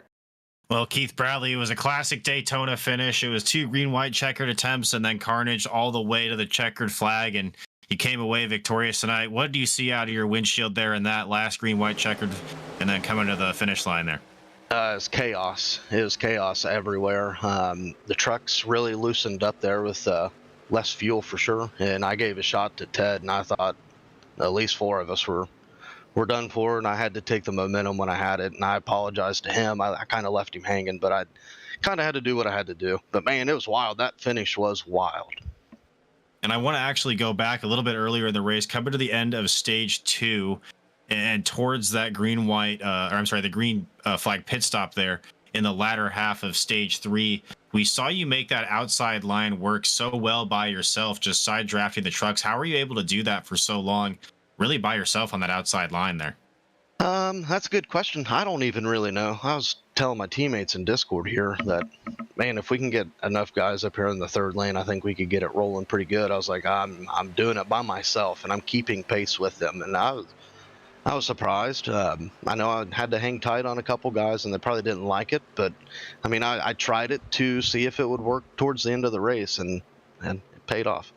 Well, Keith Bradley, it was a classic Daytona finish. It was 2 green-white checkered attempts and then carnage all the way to the checkered flag, and you came away victorious tonight. What do you see out of your windshield there in that last green-white checkered and then coming to the finish line there? It's chaos. It was chaos everywhere. The trucks really loosened up there with less fuel for sure, and I gave a shot to Ted, and I thought at least 4 of us were done for, and I had to take the momentum when I had it, and I apologized to him. I kind of left him hanging, but I kind of had to do what I had to do. But man, it was wild. That finish was wild. And I want to actually go back a little bit earlier in the race, coming to the end of stage 2 and towards that the green flag pit stop there in the latter half of stage 3. We saw you make that outside line work so well by yourself, just side drafting the trucks. How were you able to do that for so long, really by yourself on that outside line there? That's a good question. I don't even really know. I was telling my teammates in Discord here that, man, if we can get enough guys up here in the 3rd lane, I think we could get it rolling pretty good. I was like, I'm doing it by myself, and I'm keeping pace with them, and I was surprised. I know I had to hang tight on a couple guys, and they probably didn't like it, but I mean, I tried it to see if it would work towards the end of the race, and it paid off.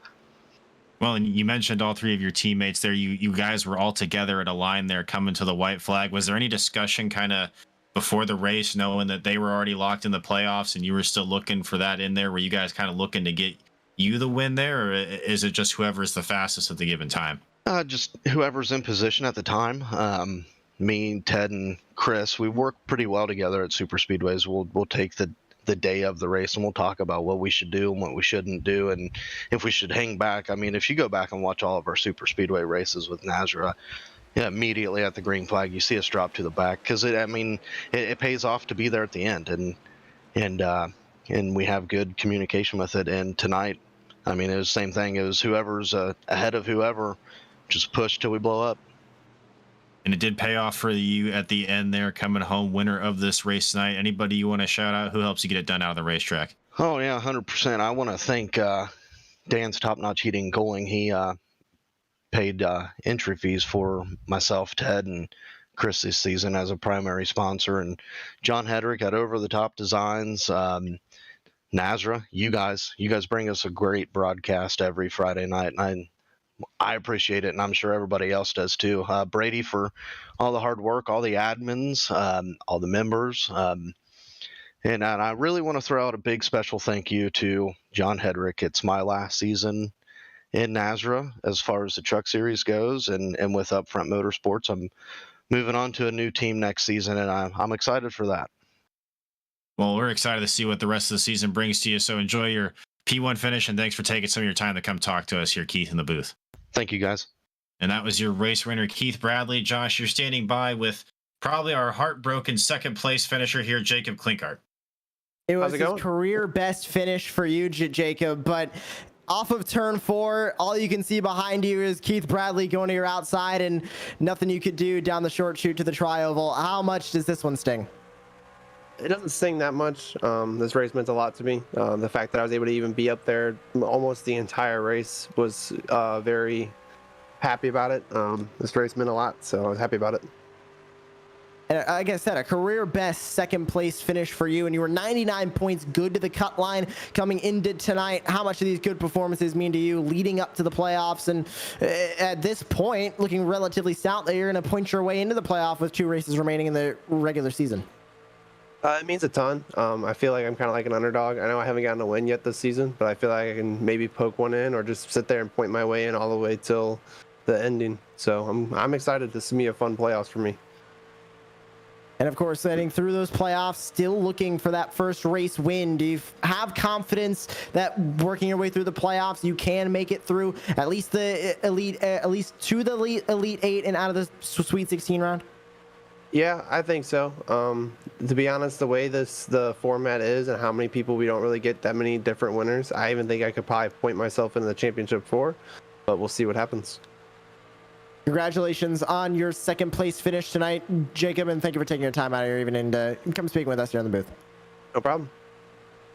Well, and you mentioned all 3 of your teammates there. You guys were all together at a line there coming to the white flag. Was there any discussion kind of before the race, knowing that they were already locked in the playoffs and you were still looking for that in there? Were you guys kind of looking to get you the win there, or is it just whoever's the fastest at the given time? Just whoever's in position at the time. Me, Ted, and Chris, we work pretty well together at super speedways. We'll take the day of the race, and we'll talk about what we should do and what we shouldn't do, and if we should hang back. I mean, if you go back and watch all of our super speedway races with NASRA, immediately at the green flag you see us drop to the back, because it pays off to be there at the end, and we have good communication with it. And tonight, I mean, it was the same thing. It was whoever's ahead of whoever, just push till we blow up. And it did pay off for you at the end there, coming home winner of this race tonight. Anybody you want to shout out who helps you get it done out of the racetrack? Oh, yeah, 100%. I want to thank Dan's Top Notch Heating and Cooling. He paid entry fees for myself, Ted, and Chris this season as a primary sponsor. And John Hedrick at Over the Top Designs, NASRA, you guys bring us a great broadcast every Friday night, and I appreciate it, and I'm sure everybody else does too. Brady for all the hard work, all the admins, all the members. And I really want to throw out a big special thank you to John Hedrick. It's my last season in NASRA as far as the truck series goes, and with Upfront Motorsports. I'm moving on to a new team next season, and I'm excited for that. Well, we're excited to see what the rest of the season brings to you, so enjoy your P1 finish, and thanks for taking some of your time to come talk to us here, Keith, in the booth. Thank you, guys. And that was your race winner, Keith Bradley. Josh, you're standing by with probably our heartbroken 2nd place finisher here, Jacob Klinkart. It was his career best finish for you, Jacob, but off of turn 4, all you can see behind you is Keith Bradley going to your outside and nothing you could do down the short chute to the tri-oval. How much does this one sting? It doesn't sting that much. This race meant a lot to me. The fact that I was able to even be up there almost the entire race was very happy about it. This race meant a lot, so I was happy about it. And like I said, a career best second place finish for you, and you were 99 points good to the cut line coming into tonight. How much do these good performances mean to you leading up to the playoffs? And at this point, looking relatively stout that you're going to point your way into the playoff with 2 races remaining in the regular season. It means a ton. I feel like I'm kind of like an underdog. I know I haven't gotten a win yet this season, but I feel like I can maybe poke one in or just sit there and point my way in all the way till the ending. So I'm excited. This is be a fun playoffs for me. And of course, heading through those playoffs, still looking for that first race win. Do you have confidence that working your way through the playoffs, you can make it through at least the at least to the elite 8 and out of the Sweet 16 round? Yeah, I think so. To be honest, the way the format is and how many people we don't really get that many different winners, I even think I could probably point myself into the championship 4, but we'll see what happens. Congratulations on your second place finish tonight, Jacob, and thank you for taking your time out of your evening to come speak with us here in the booth. No problem.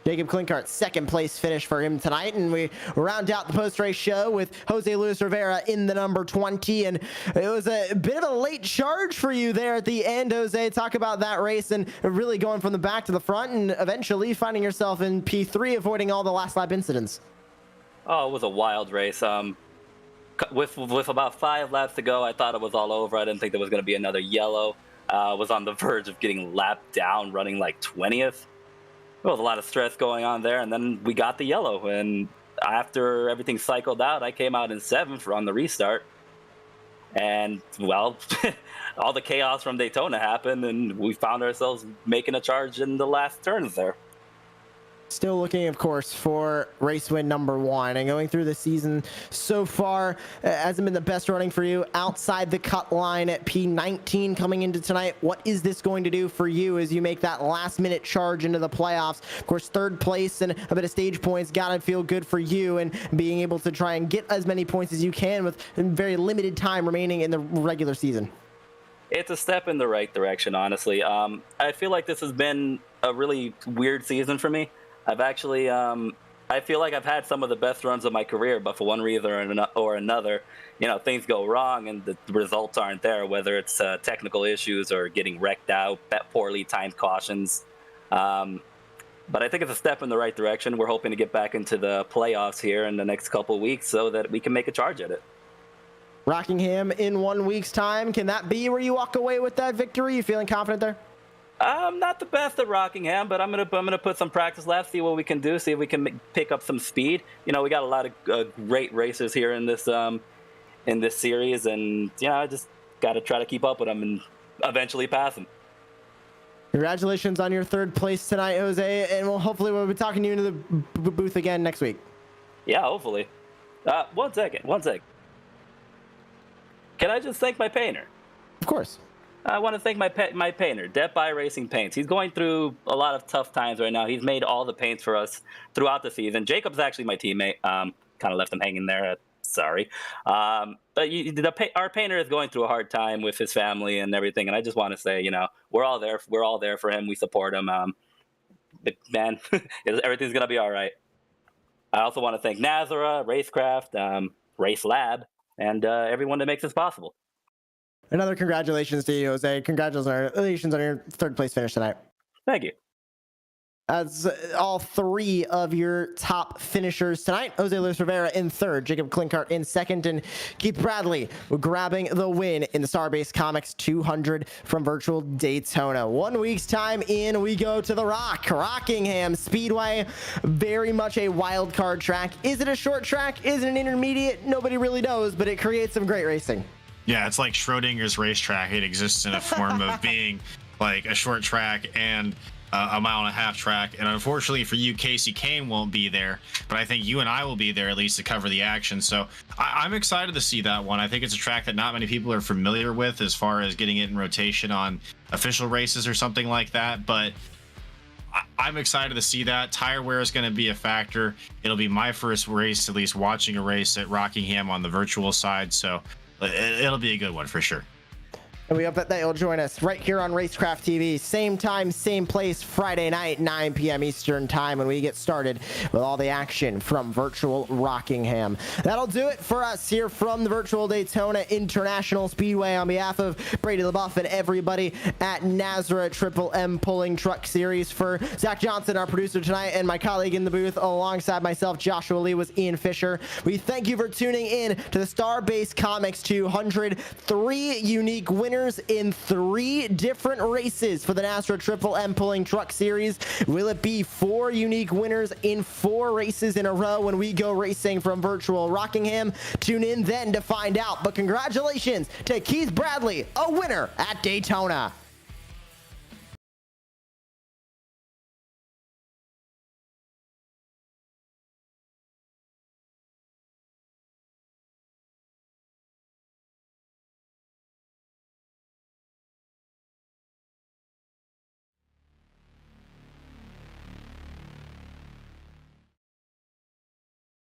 Jacob Klinkart, second place finish for him tonight, and we round out the post-race show with Jose Luis Rivera in the number 20, and it was a bit of a late charge for you there at the end, Jose. Talk about that race and really going from the back to the front and eventually finding yourself in P3, avoiding all the last lap incidents. Oh, it was a wild race. With about 5 laps to go, I thought it was all over. I didn't think there was going to be another yellow. I was on the verge of getting lapped down, running like 20th. There was a lot of stress going on there, and then we got the yellow. And after everything cycled out, I came out in 7th on the restart. And, well, all the chaos from Daytona happened, and we found ourselves making a charge in the last turns there. Still looking, of course, for race win number 1, and going through the season so far, hasn't been the best running for you outside the cut line at P19 coming into tonight. What is this going to do for you as you make that last minute charge into the playoffs? Of course, 3rd place and a bit of stage points gotta feel good for you, and being able to try and get as many points as you can with very limited time remaining in the regular season. It's a step in the right direction, honestly. I feel like this has been a really weird season for me. I've actually, I feel like I've had some of the best runs of my career, but for one reason or another, you know, things go wrong and the results aren't there, whether it's technical issues or getting wrecked out, poorly timed cautions. But I think it's a step in the right direction. We're hoping to get back into the playoffs here in the next couple of weeks so that we can make a charge at it. Rockingham in 1 week's time. Can that be where you walk away with that victory? You feeling confident there? I'm not the best at Rockingham, but I'm gonna put some practice laps, see what we can do, see if we can pick up some speed. You know, we got a lot of great racers here in this series, and you know, I just got to try to keep up with them and eventually pass them. Congratulations on your 3rd place tonight, Jose, and hopefully we'll be talking to you in the booth again next week. Yeah, hopefully. One second. Can I just thank my painter? Of course. I want to thank my painter, iRacing Paints. He's going through a lot of tough times right now. He's made all the paints for us throughout the season. Jacob's actually my teammate. Kind of left him hanging there. Sorry. But our painter is going through a hard time with his family and everything. And I just want to say, you know, we're all there for him. We support him. But man, everything's going to be all right. I also want to thank NASRA, Racecraft, Race Lab, and everyone that makes this possible. Another congratulations to you, Jose. Congratulations on your 3rd place finish tonight. Thank you. As all 3 of your top finishers tonight, Jose Luis Rivera in 3rd, Jacob Klinkart in 2nd, and Keith Bradley grabbing the win in the Starbase Comics 200 from virtual Daytona. 1 week's time in, we go to the Rockingham Speedway. Very much a wild card track. Is it a short track? Is it an intermediate? Nobody really knows, but it creates some great racing. Yeah, it's like Schrodinger's racetrack. It exists in a form of being like a short track and a 1.5 mile track. And unfortunately for you, Casey Kane won't be there, but I think you and I will be there at least to cover the action. So I'm excited to see that one. I think it's a track that not many people are familiar with as far as getting it in rotation on official races or something like that. But I'm excited to see that. Tire wear is going to be a factor. It'll be my first race, at least watching a race at Rockingham on the virtual side. So it'll be a good one for sure. And we hope that you'll join us right here on Racecraft TV. Same time, same place, Friday night, 9 p.m. Eastern time when we get started with all the action from virtual Rockingham. That'll do it for us here from the virtual Daytona International Speedway. On behalf of Brady LaBeouf and everybody at NASRA Triple M Pulling Truck Series, for Zach Johnson, our producer tonight, and my colleague in the booth alongside myself, Joshua Lee, was Ian Fisher. We thank you for tuning in to the Starbase Comics 200. 3 unique winners in 3 different races for the NASRA Triple M Pulling Truck Series. Will it be 4 unique winners in 4 races in a row when we go racing from virtual Rockingham? Tune in then to find out. But congratulations to Keith Bradley, a winner at Daytona.